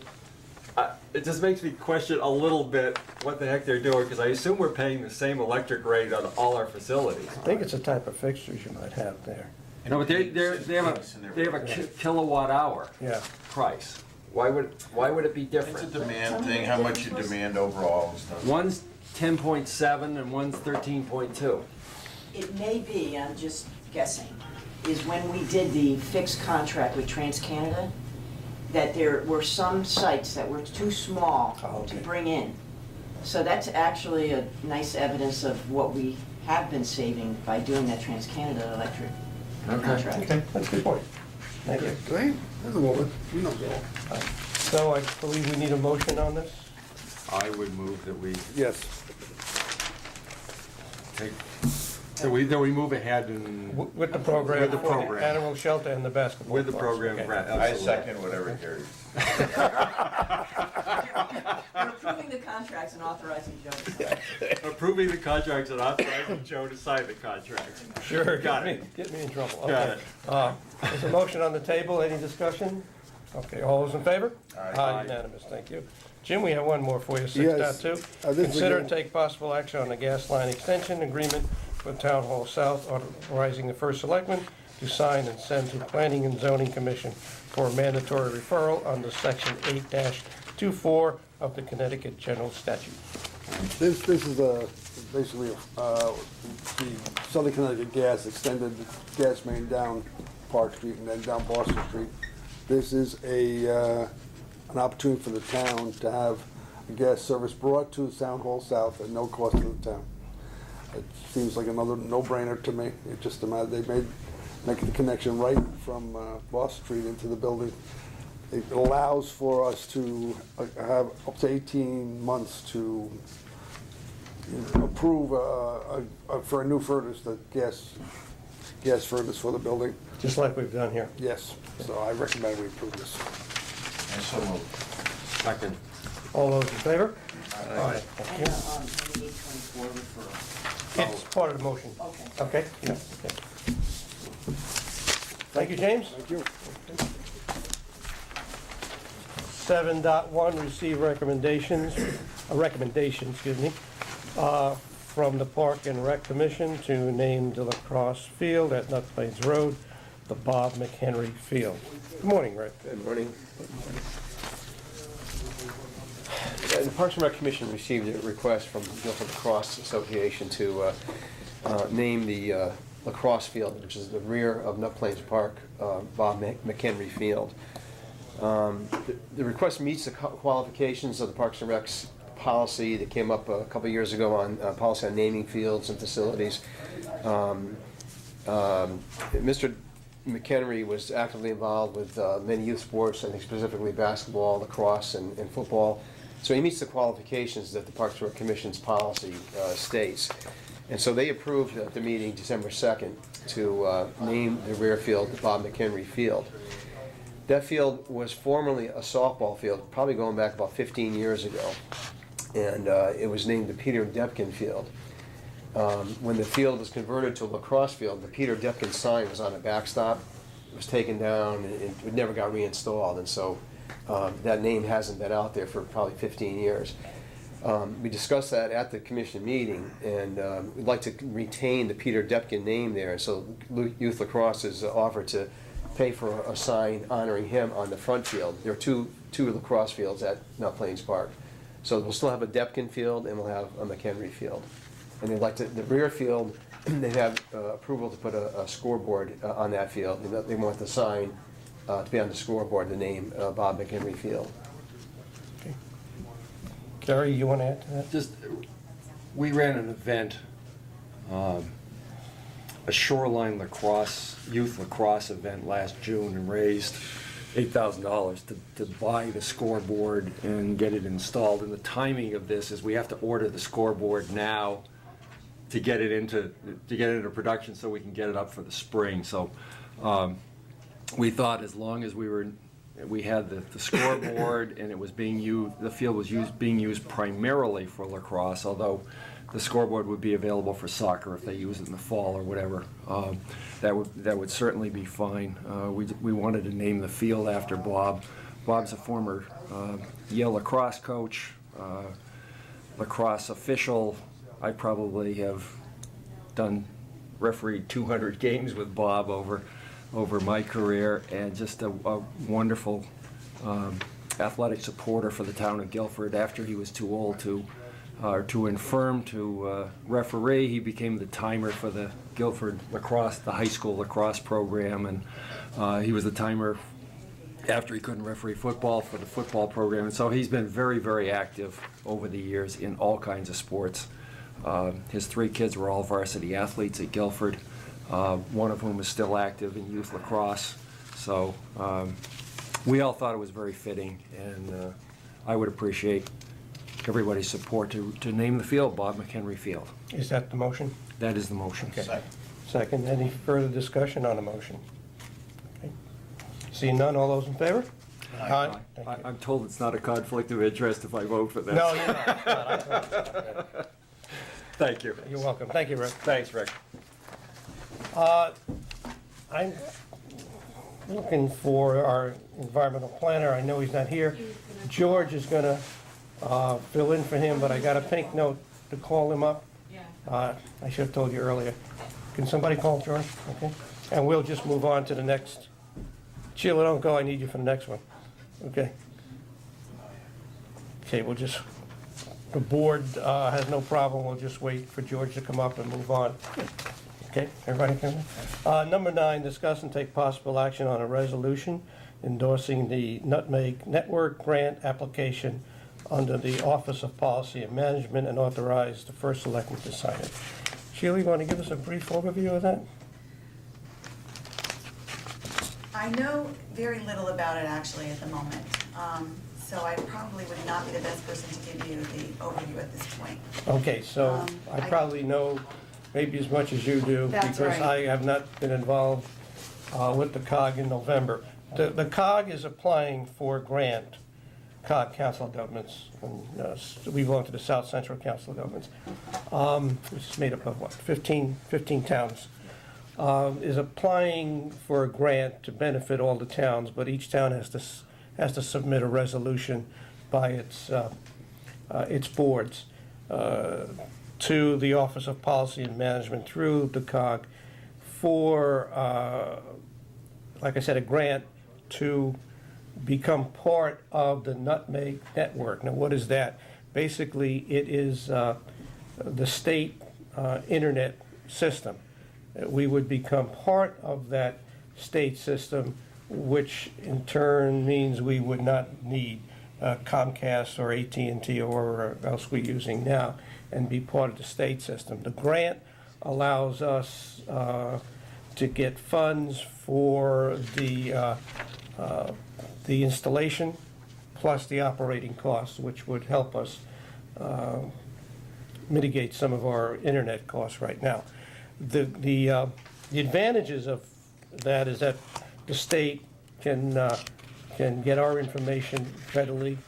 it just makes me question a little bit what the heck they're doing, because I assume we're paying the same electric rate on all our facilities. I think it's a type of fixtures you might have there. No, but they have a kilowatt hour Yeah. price. Why would it be It's different? a demand thing, how much you demand overall and stuff. One's 10.7 and one's 13.2. It may be, I'm just guessing, is when we did the fixed contract with TransCanada, that there were some sites that were too small to bring in. So that's actually a nice evidence of what we have been saving by doing that TransCanada electric contract. Okay, that's a good point. Thank you. Dwayne, there's a woman, we know Bill. So I believe we need a motion on this? I would move that we Yes. take Then we move ahead and, With the program. With the for program. Animal shelter and the basketball. with the courts. program, Okay. right, I absolutely. second whatever Gary. You're approving the contracts and authorizing Joe to sign. Approving the contracts and authorizing Joe to sign the contracts. Sure, Got get me in trouble. Got Okay. it. There's a motion on the table, any discussion? Okay, all those in favor? Aye. Unanimous, thank you. Jim, we have one more for you, Yes. 6.2. This is Consider and again- take possible action on the gas line extension agreement with Town Hall South, authorizing the first selectman to sign and send to Planning and Zoning Commission for a mandatory referral under Section 8-24 of the Connecticut General Statute. This is basically, the Southern Connecticut Gas extended gas main down Park Street and then down Boston Street. This is an opportunity for the town to have a gas service brought to Town Hall South at no cost to the town. It seems like another no-brainer to me. It's just a matter, they make the connection right from Boston Street into the building. It allows for us to have up to 18 months to approve for a new furnace, the gas furnace for the building. Just like we've done here. Yes, so I recommend we approve this. And so moved. Second. All those in favor? Aye. And, Thank you. 824 referral. It's part of the motion. Okay. Okay? Yeah. Okay. Thank you, James. Thank you. 7.1, receive recommendation, from the Park and Rec Commission to name the lacrosse field at Nut Plains Road, the Bob McHenry Field. Good morning, Rick. Good morning. The Parks and Rec Commission received a request from Guilford Lacrosse Association to name the lacrosse field, which is the rear of Nut Plains Park, Bob McHenry Field. The request meets the qualifications of the Parks and Rec's policy that came up a couple of years ago on policy on naming fields and facilities. Mr. McHenry was actively involved with many youth sports, I think specifically basketball, lacrosse, and football. So he meets the qualifications that the Parks and Rec Commission's policy states. And so they approved at the meeting December 2nd to name the rear field the Bob McHenry Field. That field was formerly a softball field, probably going back about 15 years ago. And it was named the Peter Depkin Field. When the field was converted to a lacrosse field, the Peter Depkin sign was on a backstop. It was taken down and it never got reinstalled. And so that name hasn't been out there for probably 15 years. We discussed that at the commission meeting, and we'd like to retain the Peter Depkin name there. So Youth Lacrosse has offered to pay for a sign honoring him on the front field. There are two lacrosse fields at Nut Plains Park. So we'll still have a Depkin field and we'll have a McHenry field. And they'd like to, the rear field, they have approval to put a scoreboard on that field. They want the sign to be on the scoreboard, the name Bob McHenry Field. Okay. Gary, you want to add to that? Just, we ran an event, a shoreline lacrosse, youth lacrosse event last June, and raised $8,000 to buy the scoreboard and get it installed. And the timing of this is we have to order the scoreboard now to get it into production so we can get it up for the spring. So we thought as long as we had the scoreboard and it was being used, the field was being used primarily for lacrosse, although the scoreboard would be available for soccer if they use it in the fall or whatever. That would certainly be fine. We wanted to name the field after Bob. Bob's a former Yale lacrosse coach, lacrosse official. I probably have refereed 200 games with Bob over my career, and just a wonderful athletic supporter for the town of Guilford. After he was too old to infirm to referee, he became the timer for the Guilford lacrosse, the high school lacrosse program, and he was the timer after he couldn't referee football for the football program. And so he's been very, very active over the years in all kinds of sports. His 3 kids were all varsity athletes at Guilford, one of whom is still active in youth lacrosse. So we all thought it was very fitting, and I would appreciate everybody's support to name the field Bob McHenry Field. Is that the motion? That is the motion. Okay. Second, any further discussion on the motion? Okay. Seeing none, all those in favor? Aye. Thank you. I'm told it's not a conflict of interest if I vote for this. No, you're not. Thank you. You're welcome. Thank you, Rick. Thanks, Rick. I'm looking for our environmental planner. I know he's not here. George is gonna fill in for him, but I got a pink note to call him up. I should have told you earlier. Can somebody call George? Okay. And we'll just move on to the next. Sheila, don't go. I need you for the next one. Okay. Okay, we'll just, the board has no problem. We'll just wait for George to come up and move on. Okay, everybody come? Number 9, discuss and take possible action on a resolution endorsing the Nutmeg Network grant application under the Office of Policy and Management and authorize the first selectman to sign it. Sheila, you want to give us a brief overview of that? I know very little about it actually at the moment, so I probably would not be the best person to give you the overview at this point. Okay, so I probably know maybe as much as you do. That's Because right. I have not been involved with the COG in November. The COG is applying for a grant, COG, Council of Governments, and we belong to the South Central Council of Governments, which is made up of what, 15 towns, is applying for a grant to benefit all the towns, but each town has to submit a resolution by its boards to the Office of Policy and Management through the COG for, like I said, a grant to become part of the Nutmeg Network. Now, what is that? Basically, it is the state internet system. We would become part of that state system, which in turn means we would not need Comcast or AT&T or else we're using now, and be part of the state system. The grant allows us to get funds for the installation plus the operating costs, which would help us mitigate some of our internet costs right now. The advantages of that is that the state can get our information readily.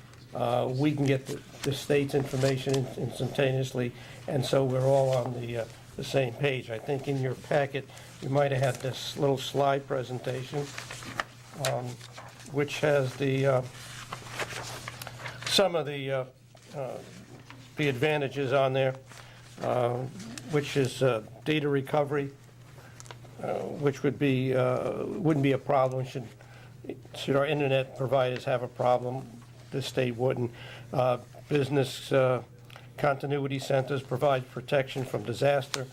We can get the state's information instantaneously, and so we're all on the same page. I think in your packet, you might have had this little slide presentation, which has some of the advantages on there, which is data recovery, which wouldn't be a problem. Should our internet providers have a problem, the state wouldn't. Business continuity centers provide protection from disaster,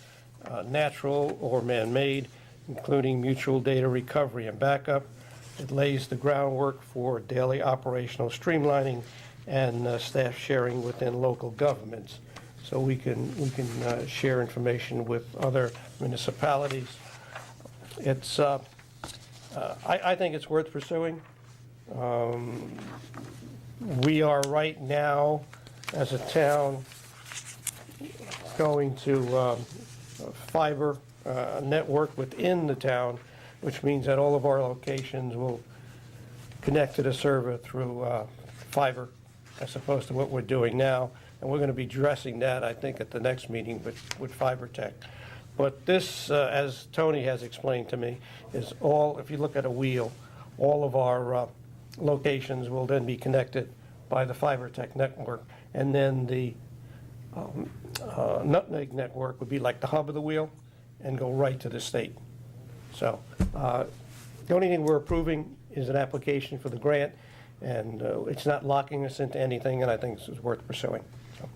natural or man-made, including mutual data recovery and backup. It lays the groundwork for daily operational streamlining and staff sharing within local governments. So we can share information with other municipalities. It's I think it's worth pursuing. We are right now, as a town, going to fiber network within the town, which means that all of our locations will connect to the server through fiber, as opposed to what we're doing now. And we're going to be addressing that, I think, at the next meeting with Fiber Tech. But this, as Tony has explained to me, is all, if you look at a wheel, all of our locations will then be connected by the Fiber Tech network. And then the Nutmeg network would be like the hub of the wheel and go right to the state. So the only thing we're approving is an application for the grant, and it's not locking us into anything, and I think this is worth pursuing. So.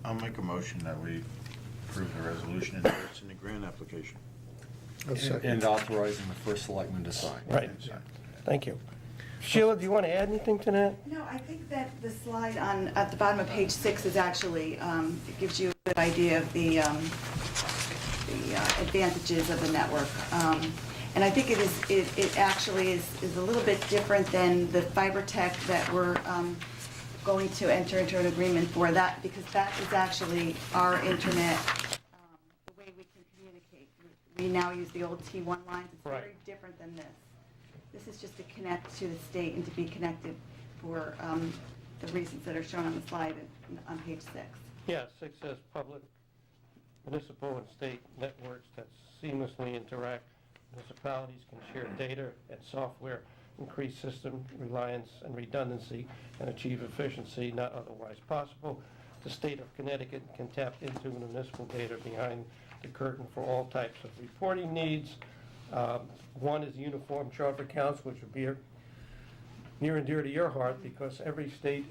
I'll make a motion that we approve the resolution endorsing the grant application. And authorizing the first selectman to sign. Right. Thank you. Sheila, do you want to add anything to that? No, I think that the slide at the bottom of page 6 is actually, it gives you a good idea of the advantages of the network. And I think it actually is a little bit different than the fiber tech that we're going to enter into an agreement for that, because that is actually our internet, the way we can communicate. We now use the old T1 lines. It's very Right. different than this. This is just to connect to the state and to be connected for the reasons that are shown on the slide on page 6. Yeah, 6 says public, municipal, and state networks that seamlessly interact. Municipalities can share data and software, increase system reliance and redundancy, and achieve efficiency not otherwise possible. The state of Connecticut can tap into municipal data behind the curtain for all types of reporting needs. One is uniform chart of accounts, which would be near and dear to your heart, because every city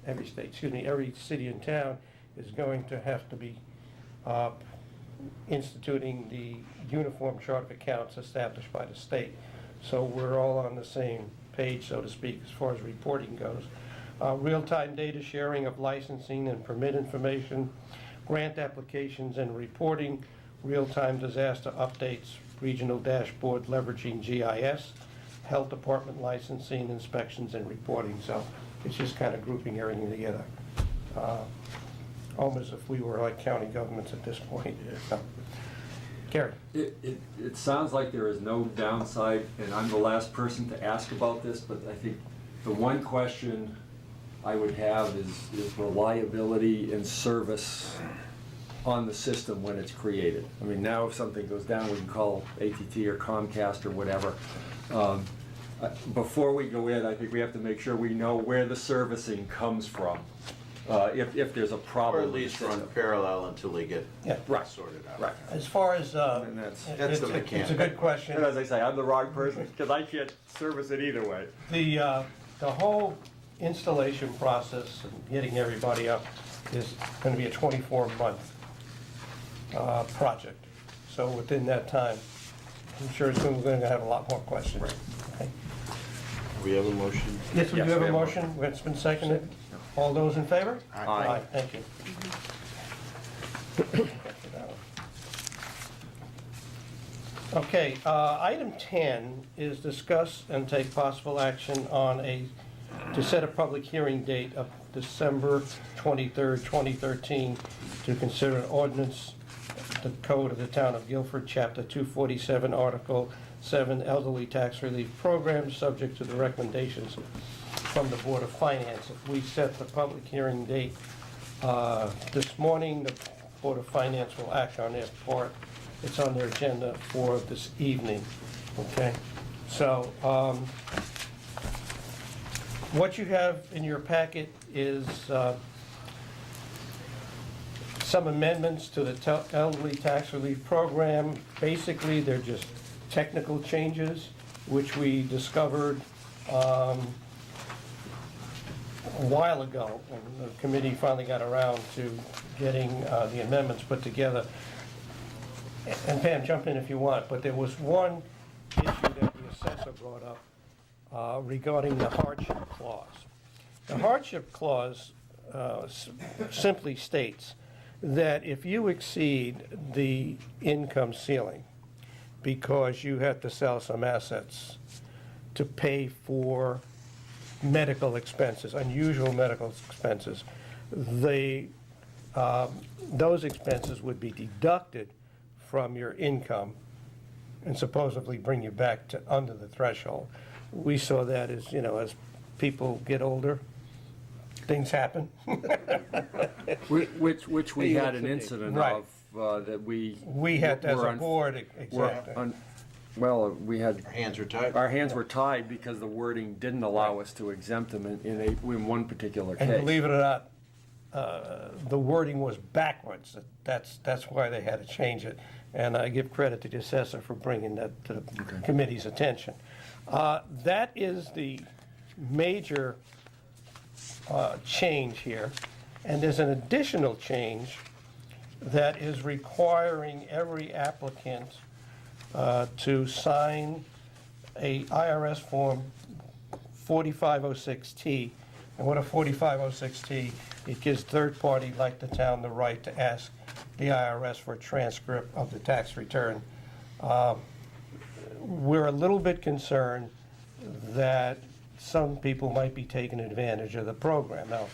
and town is going to have to be instituting the uniform chart of accounts established by the state. So we're all on the same page, so to speak, as far as reporting goes. Real-time data sharing of licensing and permit information, grant applications and reporting, real-time disaster updates, regional dashboard leveraging GIS, health department licensing, inspections, and reporting. So it's just kind of grouping everything together. Almost if we were like county governments at this point. So, Gary? It sounds like there is no downside, and I'm the last person to ask about this, but I think the one question I would have is reliability and service on the system when it's created. I mean, now if something goes down, we can call AT&T or Comcast or whatever. Before we go in, I think we have to make sure we know where the servicing comes from, if there's a problem. Or at least run parallel until they get Right. sorted out. Right. As far as, And that's it's the mechanic. a good question. And as I say, I'm the wrong person, because I can't service it either way. The whole installation process and getting everybody up is going to be a 24-month project. So within that time, I'm sure we're going to have a lot more questions. Okay. We have a motion? Yes, we do Yes, have we a have a motion. It's been seconded. All those in favor? Aye. Thank you. Okay, item 10 is discuss and take possible action to set a public hearing date of December 23rd, 2013, to consider an ordinance, the code of the town of Guilford, chapter 247, article 7, elderly tax relief program, subject to the recommendations from the Board of Finance. If we set the public hearing date this morning, the Board of Finance will act on their part. It's on their agenda for this evening, okay? So, what you have in your packet is some amendments to the elderly tax relief program. Basically, they're just technical changes, which we discovered a while ago, when the committee finally got around to getting the amendments put together. And Pam, jump in if you want, but there was one issue that the assessor brought up regarding the hardship clause. The hardship clause simply states that if you exceed the income ceiling because you have to sell some assets to pay for medical expenses, unusual medical expenses, those expenses would be deducted from your income and supposedly bring you back to under the threshold. We saw that as, as people get older, things happen. Which we had an incident Right. of, that we. We had, as were a un- board, were exactly. Well, we had. Our hands are tied. Our hands were tied because the wording didn't allow us to exempt them in one particular case. And believe it or not, the wording was backwards. That's why they had to change it. And I give credit to the assessor for bringing that to the committee's attention. That is the major change here. And there's an additional change that is requiring every applicant to sign a IRS form 4506T. And what a 4506T, it gives third party like the town the right to ask the IRS for a transcript of the tax return. We're a little bit concerned that some people might be taking advantage of the program. Now,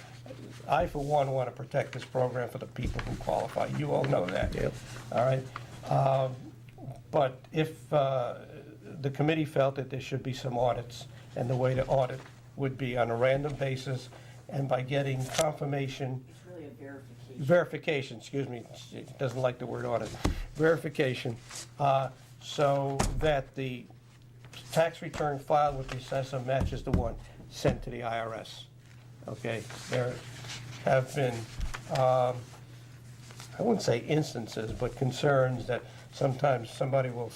I, for one, want to protect this program for the people who qualify. You all know that. Yep. All right? But if the committee felt that there should be some audits, and the way to audit would be on a random basis, and by getting confirmation. It's really a verification. Verification, excuse me, she doesn't like the word audit. Verification, so that the tax return filed with the assessor matches the one sent to the IRS. Okay, there have been, I wouldn't say instances, but concerns that sometimes somebody will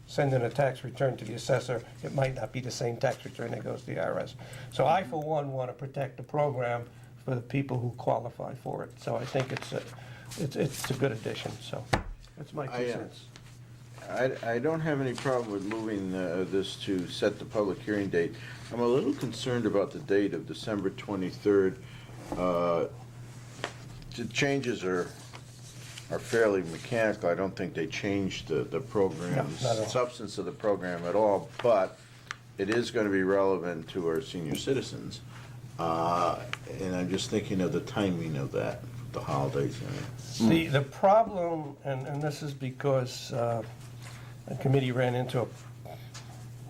send in a tax return to the assessor. It might not be the same tax return that goes to the IRS. So I, for one, want to protect the program for the people who qualify for it. So I think it's a good addition, so that's my 2 cents. I don't have any problem with moving this to set the public hearing date. I'm a little concerned about the date of December 23rd. The changes are fairly mechanical. I don't think they changed the program, No, not at all. substance of the program at all, but it is going to be relevant to our senior citizens. And I'm just thinking of the timing of that, the holidays. The problem, and this is because the committee ran into a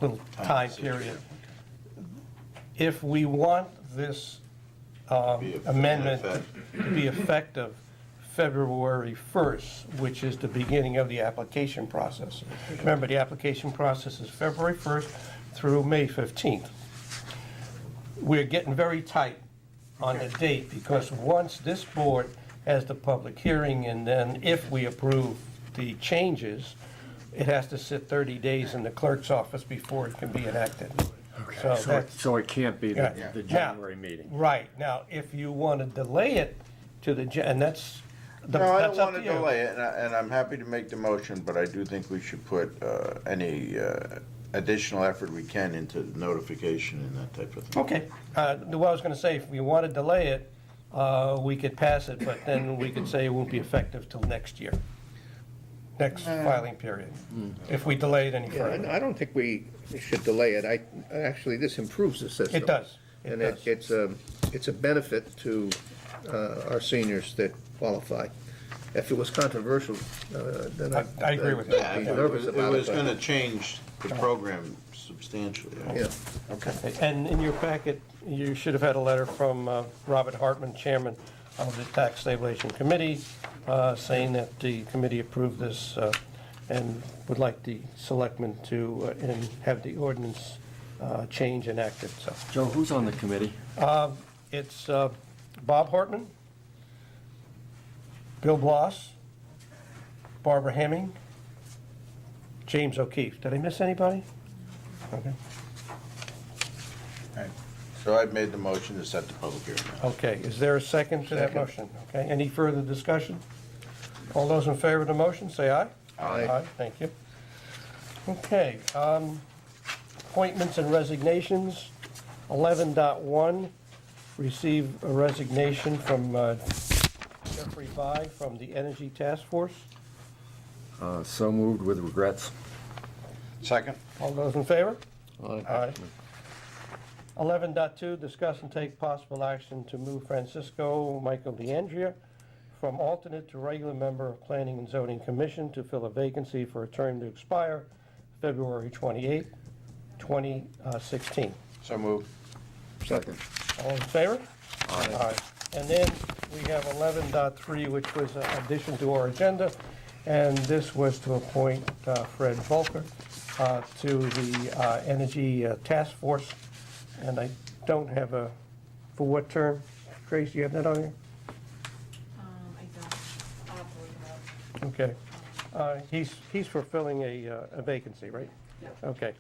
little time period. If we want this amendment to be effective February 1st, which is the beginning of the application process. Remember, the application process is February 1st through May 15th. We're getting very tight on the date, because once this board has the public hearing, and then if we approve the changes, it has to sit 30 days in the clerk's office before it can be enacted. So that's, So it can't be Yeah. the Now- January meeting. right, now, if you want to delay it to the, and that's, No, I don't that's up want to to you. delay it, and I'm happy to make the motion, but I do think we should put any additional effort we can into notification and that type of thing. Okay, what I was gonna say, if we want to delay it, we could pass it, but then we could say it won't be effective till next year. Next filing period, if we delay it any Yeah, and further. I don't think we should delay it. Actually, this improves the system. It does, it And does. it's a benefit to our seniors that qualify. If it was controversial, then I agree with you. Yeah, I'd be it nervous about was it. going to change the program substantially. Yeah. Okay, and in your packet, you should have had a letter from Robert Hartman, Chairman of the Tax Stabilization Committee, saying that the committee approved this and would like the selectmen to and have the ordinance change enacted, so. Joe, who's on the committee? It's Bob Hartman, Bill Bloss, Barbara Hemming, James O'Keefe. Did I miss anybody? Okay. So I've made the motion to set the public hearing. Okay, is there a second to that motion? Okay, any further discussion? All those in favor of the motion, say aye. Aye. Thank you. Okay, appointments and resignations. 11.1, receive a resignation from Jeffrey By from the Energy Task Force. So moved with regrets. Second? All those in favor? Aye. 11.2, discuss and take possible action to move Francisco Michael DeAndrea from alternate to regular member of Planning and Zoning Commission to fill a vacancy for a term to expire February 28, 2016. So moved. Second. All in favor? Aye. And then we have 11.3, which was an addition to our agenda, and this was to appoint Fred Volker to the Energy Task Force. And I don't have a, for what term? Trace, you have that on here? I don't. I'll have to look it up. Okay. He's fulfilling a vacancy, right? Yeah. Okay.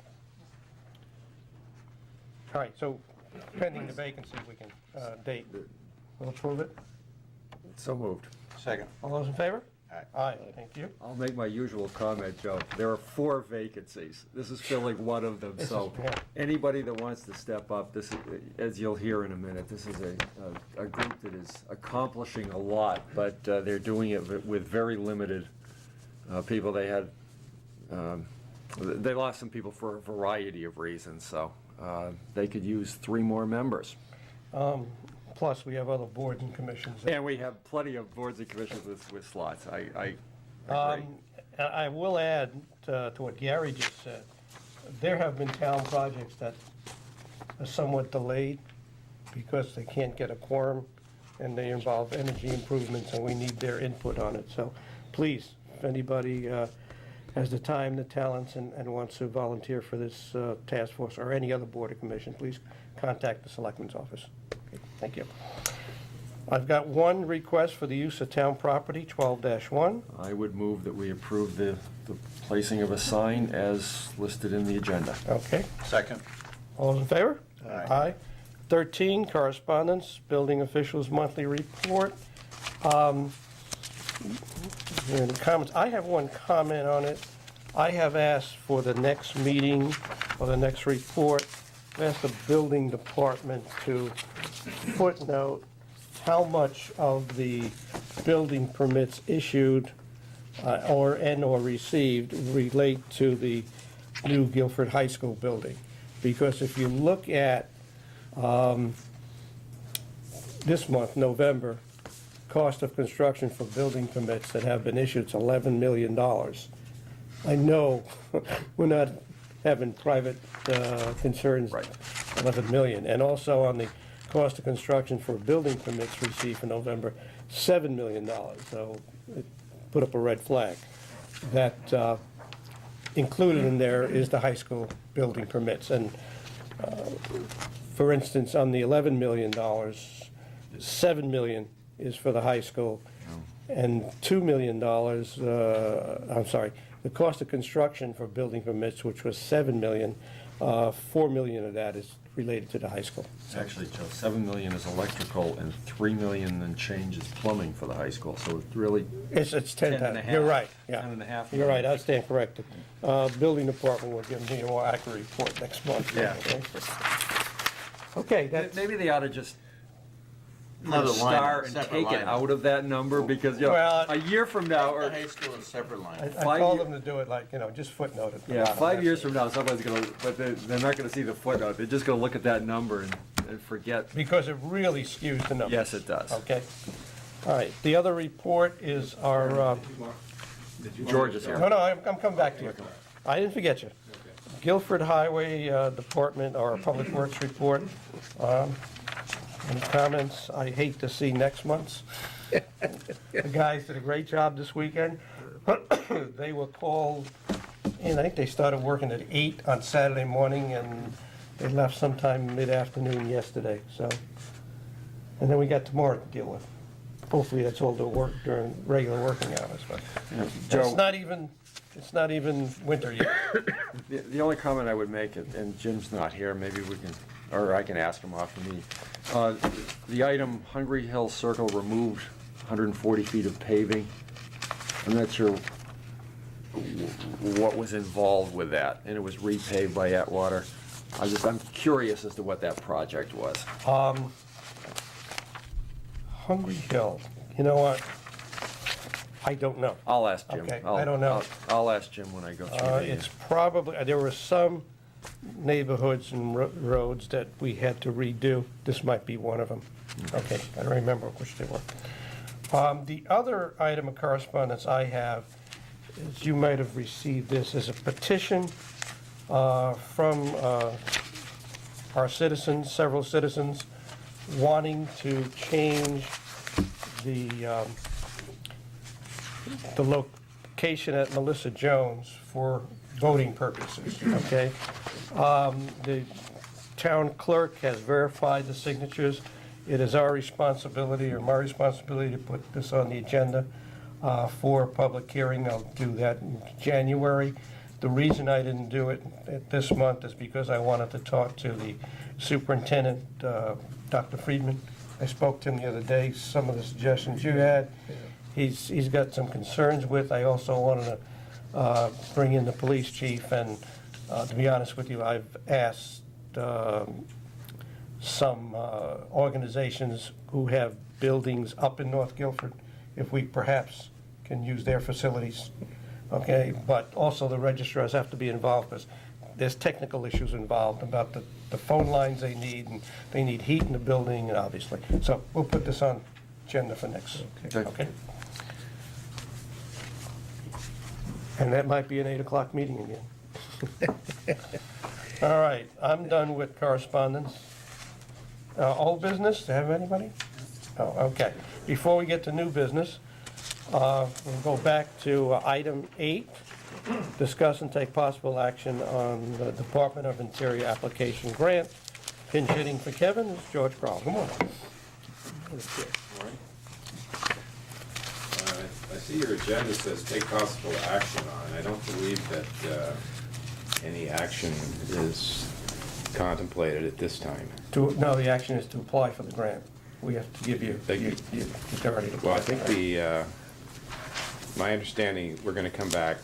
All right, so pending the vacancy, we can date. We'll approve it. So moved. Second. All those in favor? Aye. Aye, thank you. I'll make my usual comment, Joe. There are 4 vacancies. This is filling one of them, so yeah. anybody that wants to step up, this is, as you'll hear in a minute, this is a group that is accomplishing a lot, but they're doing it with very limited people. They had, they lost some people for a variety of reasons, so they could use 3 more members. Plus, we have other boards and commissions. And we have plenty of boards and commissions with slots. I agree. I will add to what Gary just said, there have been town projects that are somewhat delayed because they can't get a quorum, and they involve energy improvements, and we need their input on it. So please, if anybody has the time, the talents, and wants to volunteer for this task force or any other board or commission, please contact the Selectman's office. Okay, thank you. I've got one request for the use of town property, 12-1. I would move that we approve the placing of a sign as listed in the agenda. Okay. Second. All those in favor? Aye. 13, correspondence, building officials' monthly report. Any comments? I have one comment on it. I have asked for the next meeting or the next report, I've asked the building department to footnote how much of the building permits issued or received relate to the new Guilford High School building. Because if you look at this month, November, cost of construction for building permits that have been issued is $11 million. I know we're not having private concerns, Right. 11 million. And also on the cost of construction for building permits received for November, $7 million. So it put up a red flag. That included in there is the high school building permits. And for instance, on the $11 million, $7 million is for the high school, and $2 million, I'm sorry, the cost of construction for building permits, which was $7 million, $4 million of that is related to the high school. It's actually, Joe, $7 million is electrical and $3 million and change is plumbing for the high school, so it's really. It's 10 10 and a times, half. you're right, yeah. 10 and a half You're right, million. I stand corrected. Building department will give me a more accurate report next month. Yeah. Okay, that's, Maybe they ought to just put Another a line, star and separate take it line. out of that number, because, you know, Well, a year from now, The or, high school is a separate line. I told them to do it like, just footnote it. yeah, 5 years from now, somebody's gonna, but they're not gonna see the footnote, they're just gonna look at that number and forget. Because it really skews the numbers. Yes, it does. Okay. All right, the other report is our, George is here. no, I'm coming back to you. I didn't forget you. Guilford Highway Department, our Public Works report. Any comments? I hate to see next month's. The guys did a great job this weekend. They were called, and I think they started working at 8 on Saturday morning, and they left sometime mid-afternoon yesterday, so. And then we got tomorrow to deal with. Hopefully that's all to work during regular working hours, but Joe, it's not even winter yet. the only comment I would make, and Jim's not here, maybe we can, or I can ask him off the meeting. The item Hungry Hill Circle removed 140 feet of paving. I'm not sure what was involved with that, and it was repaved by Atwater. I'm curious as to what that project was. Hungry Hill, you know what? I don't know. I'll ask Jim. Okay, I don't know. I'll ask Jim when I go through the. It's probably, there were some neighborhoods and roads that we had to redo. This might be one of them. Okay, I don't remember which they were. The other item of correspondence I have is, you might have received this, is a petition from our citizens, several citizens, wanting to change the location at Melissa Jones for voting purposes, okay? The town clerk has verified the signatures. It is our responsibility, or my responsibility, to put this on the agenda for a public hearing. I'll do that in January. The reason I didn't do it this month is because I wanted to talk to the superintendent, Dr. Friedman. I spoke to him the other day, some of the suggestions you had. He's got some concerns with. I also wanted to bring in the police chief, and to be honest with you, I've asked some organizations who have buildings up in North Guilford if we perhaps can use their facilities, okay? But also the registrars have to be involved, because there's technical issues involved about the phone lines they need, and they need heat in the building, and obviously. So we'll put this on agenda for next, okay? And that might be an 8 o'clock meeting again. All right, I'm done with correspondence. Old business, do you have anybody? Oh, okay. Before we get to new business, we'll go back to item 8, discuss and take possible action on the Department of Interior application grant. Pinch hitting for Kevin is George Crowell. Come on. I see your agenda says take possible action on. I don't believe that any action is contemplated at this time. No, the action is to apply for the grant. We have to give you the authority to apply. Well, I think my understanding, we're going to come back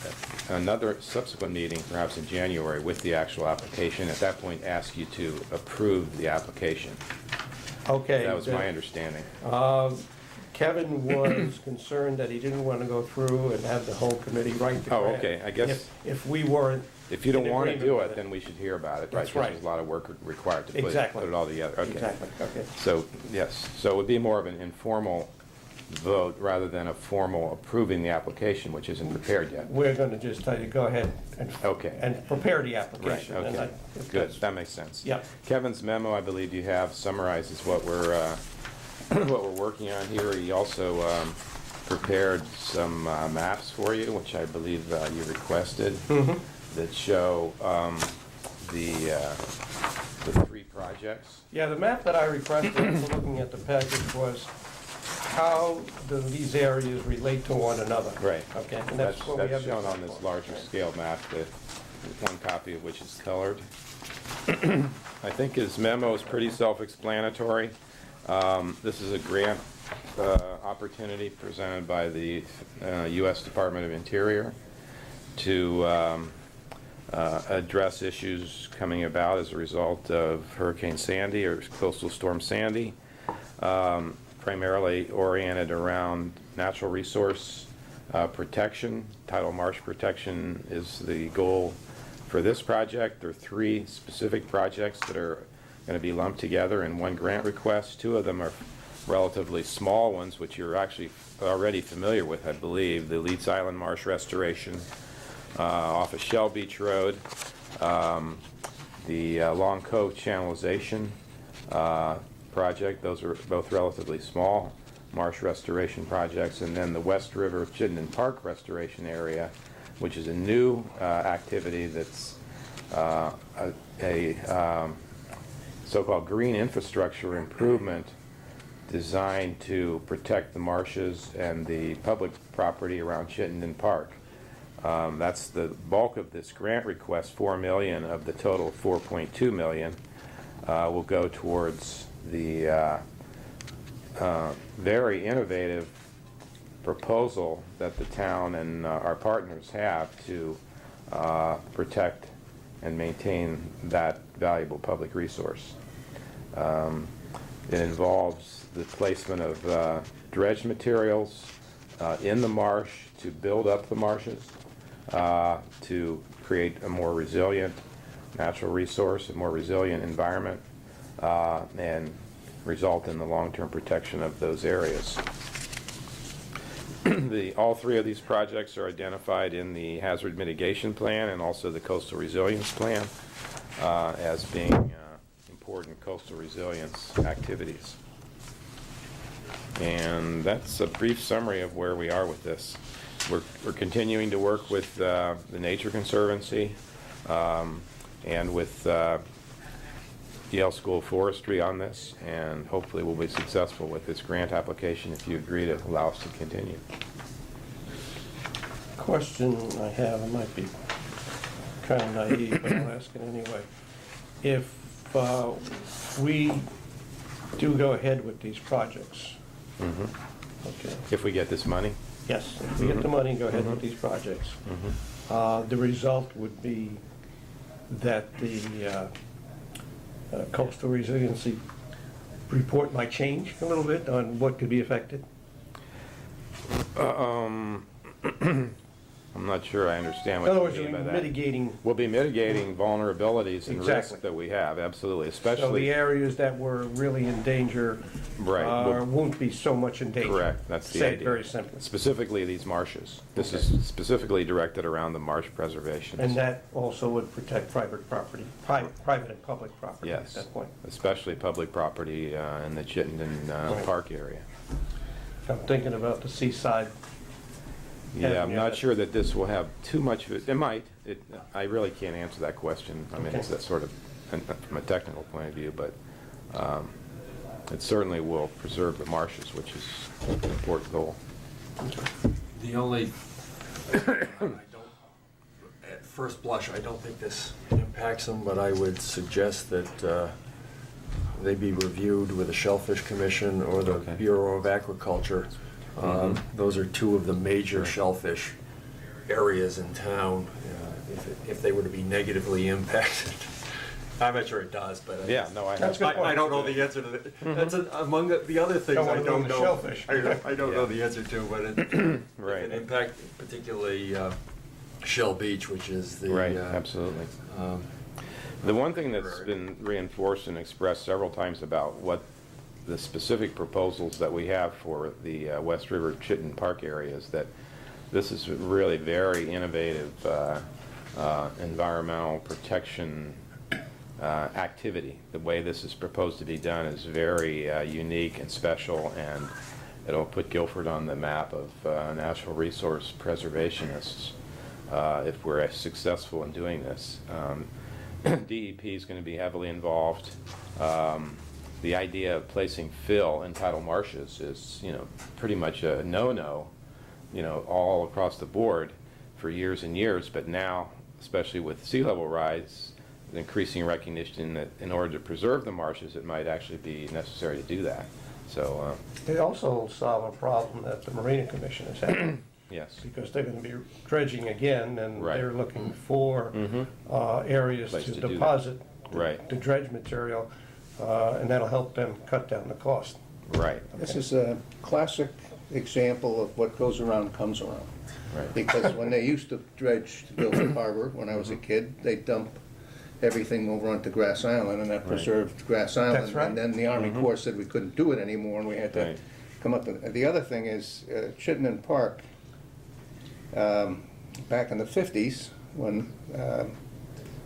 at another subsequent meeting, perhaps in January, with the actual application. At that point, ask you to approve the application. Okay. That was my understanding. Kevin was concerned that he didn't want to go through and have the whole committee write the grant. Oh, okay, I guess. If we weren't. If you don't in want to agreement do with it, then we should hear about it. That's Because right. There's a lot of work required to put it all together. Okay. Exactly, okay. So, yes, so it would be more of an informal vote rather than a formal approving the application, which isn't prepared yet. We're going to just tell you, go ahead and prepare the Right, application. and okay, good, that makes sense. Yeah. Kevin's memo, I believe you have, summarizes what we're, what we're working on here. He also prepared some maps for you, which I believe you requested, that show the 3 projects. Yeah, the map that I requested, for looking at the package, was how do these areas relate to one another? Right. Okay, and that's what we have. shown on this larger scale map, that one copy of which is colored. I think his memo is pretty self-explanatory. This is a grant opportunity presented by the U.S. Department of Interior to address issues coming about as a result of Hurricane Sandy or Coastal Storm Sandy, primarily oriented around natural resource protection. Tidal marsh protection is the goal for this project. There are 3 specific projects that are going to be lumped together in one grant request. 2 of them are relatively small ones, which you're actually already familiar with, I believe. The Leeds Island Marsh Restoration off of Shell Beach Road, the Long Cove Channelization project. Those are both relatively small marsh restoration projects. And then the West River Chittenden Park Restoration Area, which is a new activity that's a so-called green infrastructure improvement designed to protect the marshes and the public property around Chittenden Park. That's the bulk of this grant request. $4 million of the total $4.2 million will go towards the very innovative proposal that the town and our partners have to protect and maintain that valuable public resource. It involves the placement of dredge materials in the marsh to build up the marshes, to create a more resilient natural resource, a more resilient environment, and result in the long-term protection of those areas. All 3 of these projects are identified in the Hazard Mitigation Plan and also the Coastal Resilience Plan as being important coastal resilience activities. And that's a brief summary of where we are with this. We're continuing to work with the Nature Conservancy and with Yale School of Forestry on this, and hopefully we'll be successful with this grant application if you agree to allow us to continue. Question I have, it might be kind of naive, but I'll ask it anyway. If we do go ahead with these projects, okay. If we get this money? Yes, if we get the money and go ahead with these projects, the result would be that the coastal resiliency report might change a little bit on what could be affected? I'm not sure I understand In what other you words, mean by you're that. mitigating, We'll be mitigating vulnerabilities and risks Exactly. that we have, absolutely, so the especially, areas that were really in danger right. we'll- won't be so much in danger. Correct, that's the Say it idea. very simply. Specifically these marshes. This Okay. is specifically directed around the marsh preservation. And that also would protect private property, private and public property at Yes, that point. especially public property in the Chittenden Right. Park area. I'm thinking about the seaside. Yeah, I'm Yeah. not sure that this will have too much of it. It might. I really can't answer that question. I mean, Okay. it's that sort of, from a technical point of view, but it certainly will preserve the marshes, which is an important goal. The only, at first blush, I don't think this impacts them, but I would suggest that they be reviewed with the Shellfish Commission or the Okay. Bureau of Agriculture. Those are two of the major shellfish areas in town, if they were to be negatively impacted. I'm not sure it does, but Yeah, no, I That's a good point. I don't know the answer to that. That's among the other things Don't I wanna don't ruin the know. shellfish. I don't know the answer to, but it Right. can impact particularly Shell Beach, which is the Right, absolutely. The one thing that's been reinforced and expressed several times about what the specific proposals that we have for the West River Chittenden Park area is that this is really very innovative environmental protection activity. The way this is proposed to be done is very unique and special, and it'll put Guilford on the map of natural resource preservationists if we're successful in doing this. DEP is going to be heavily involved. The idea of placing fill in tidal marshes is, pretty much a no-no, all across the board for years and years. But now, especially with sea level rise, the increasing recognition that in order to preserve the marshes, it might actually be necessary to do that. So, They also solve a problem that the Marina Commission is having. yes. Because they're gonna be dredging again, and Right. they're looking for areas Place to to do that. deposit Right. the dredge material, and that'll help them cut down the cost. Right. This is a classic example of what goes around comes around. Right. Because when they used to dredge Guilford Harbor, when I was a kid, they'd dump everything over onto Grass Island, and that Right. preserved Grass Island. That's right. And then the Army Corps said we couldn't do it anymore, and we had to Right. come up with, the other thing is, Chittenden Park, back in the 50s, when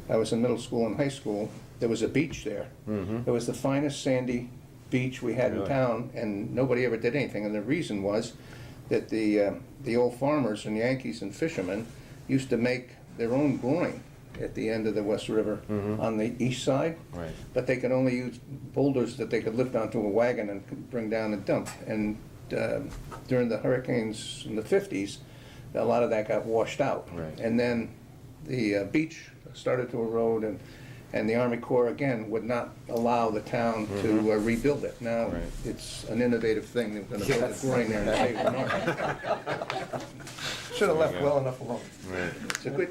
I was in middle school and high school, there was a beach there. It was the finest sandy beach we had in Really? town, and nobody ever did anything. And the reason was that the old farmers and Yankees and fishermen used to make their own groin at the end of the West River on the east side. Right. But they could only use boulders that they could lift onto a wagon and could bring down and dump. And during the hurricanes in the 50s, a lot of that got washed out. Right. And then the beach started to erode, and the Army Corps, again, would not allow the town to rebuild it. Now, Right. it's an innovative thing. They're gonna build a groin there and save the north. Should have left well enough alone. Right.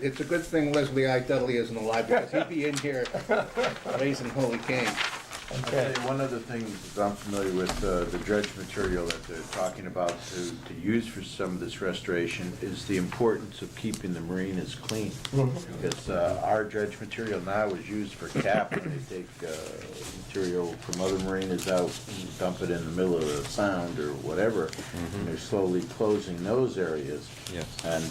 It's a good thing Leslie I. Dudley isn't alive, because he'd be in here raising holy cane. I'll tell you one other thing that I'm familiar with, the dredge material that they're talking about to use for some of this restoration is the importance of keeping the marinas clean. Because our dredge material now is used for capping. They take material from other marinas out and dump it in the middle of the sound or whatever. And they're slowly closing those areas. Yes. And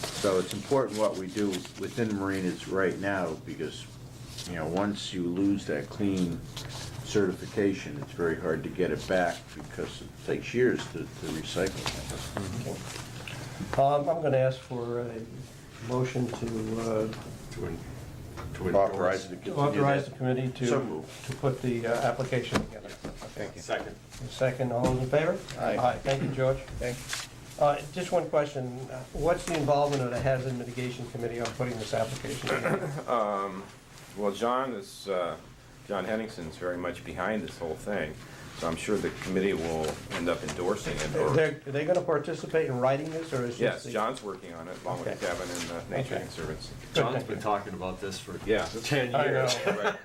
so it's important what we do within marinas right now, because once you lose that clean certification, it's very hard to get it back because it takes years to recycle things. I'm gonna ask for a motion to Authorize the continue authorize that. the committee So to moved. put the application together. Thank you. Second. Second, all those in favor? Aye. Thank you, George. Thanks. Just one question, what's the involvement of the Hazard Mitigation Committee on putting this application together? Well, John Henningson's very much behind this whole thing, so I'm sure the committee will end up endorsing it. Are they gonna participate in writing this, or is this? Yes, the- John's working on it, along with Okay. Kevin and Nature Okay. Conservancy. John's been talking about this for Yeah. 10 I know. years. Right, right.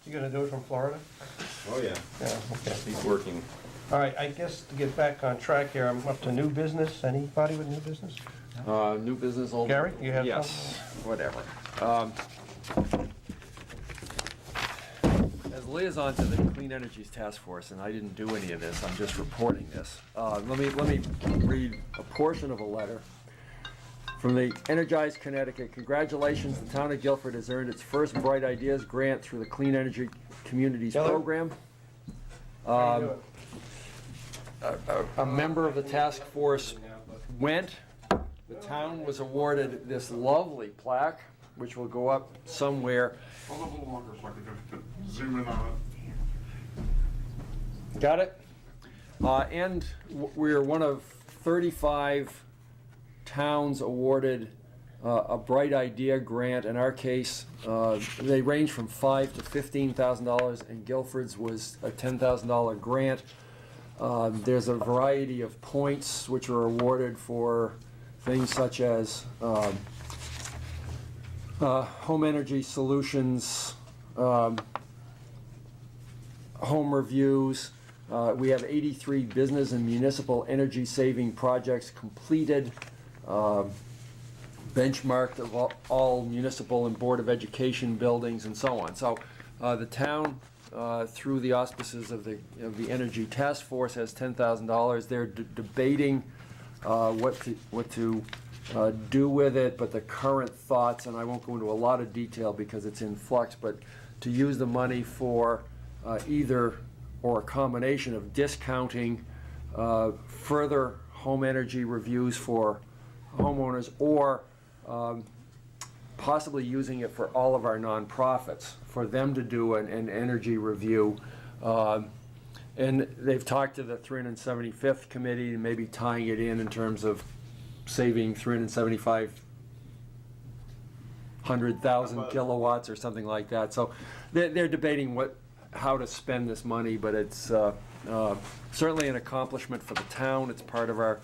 You gonna do it from Florida? Oh, yeah. Yeah, okay. He's working All right, I guess to get back on track here, I'm up to new business. Anybody with new business? New business, old. Gary, you have Yes, whatever. As liaison to the Clean Energies Task Force, and I didn't do any of this, I'm just reporting this. Let me read a portion of a letter from the Energize Connecticut. Congratulations, the town of Guilford has earned its first Bright Ideas grant through the Clean Energy Communities Hello. Program. A member of the task force went. The town was awarded this lovely plaque, which will go up somewhere. Hold up a little longer so I can zoom in on it. Got it? And we're one of 35 towns awarded a Bright Idea grant. In our case, they range from $5,000 to $15,000, and Guilford's was a $10,000 grant. There's a variety of points which are awarded for things such as home energy solutions, home reviews. We have 83 business and municipal energy saving projects completed, benchmarked of all municipal and Board of Education buildings and so on. So the town, through the auspices of the Energy Task Force, has $10,000. They're debating what to do with it, but the current thoughts, and I won't go into a lot of detail because it's in flux, but to use the money for either or a combination of discounting further home energy reviews for homeowners, or possibly using it for all of our nonprofits, for them to do an energy review. And they've talked to the 375th committee, and maybe tying it in terms of saving 300,000 kilowatts or something like that. So they're debating how to spend this money, but it's certainly an accomplishment for the town. It's part of our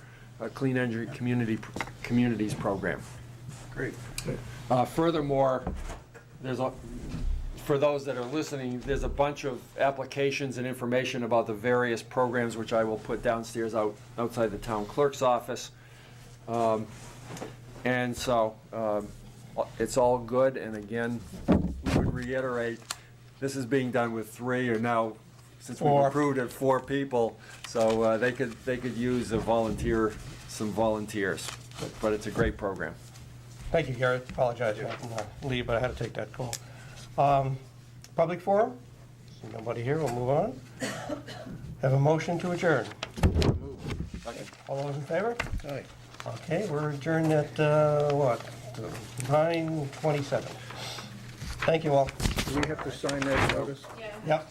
Clean Energy Communities program. Great. Furthermore, for those that are listening, there's a bunch of applications and information about the various programs, which I will put downstairs outside the town clerk's office. And so it's all good, and again, we would reiterate, this is being done with 3, or now, since we've approved it, 4 people, so they could use some volunteers, but it's a great program. Thank you, Gary. Apologize for having to leave, but I had to take that call. Public forum? See nobody here, we'll move on. Have a motion to adjourn. All those in favor? Aye. Okay, we're adjourned at, 9:27. Thank you all. Do we have to sign that notice? Yep.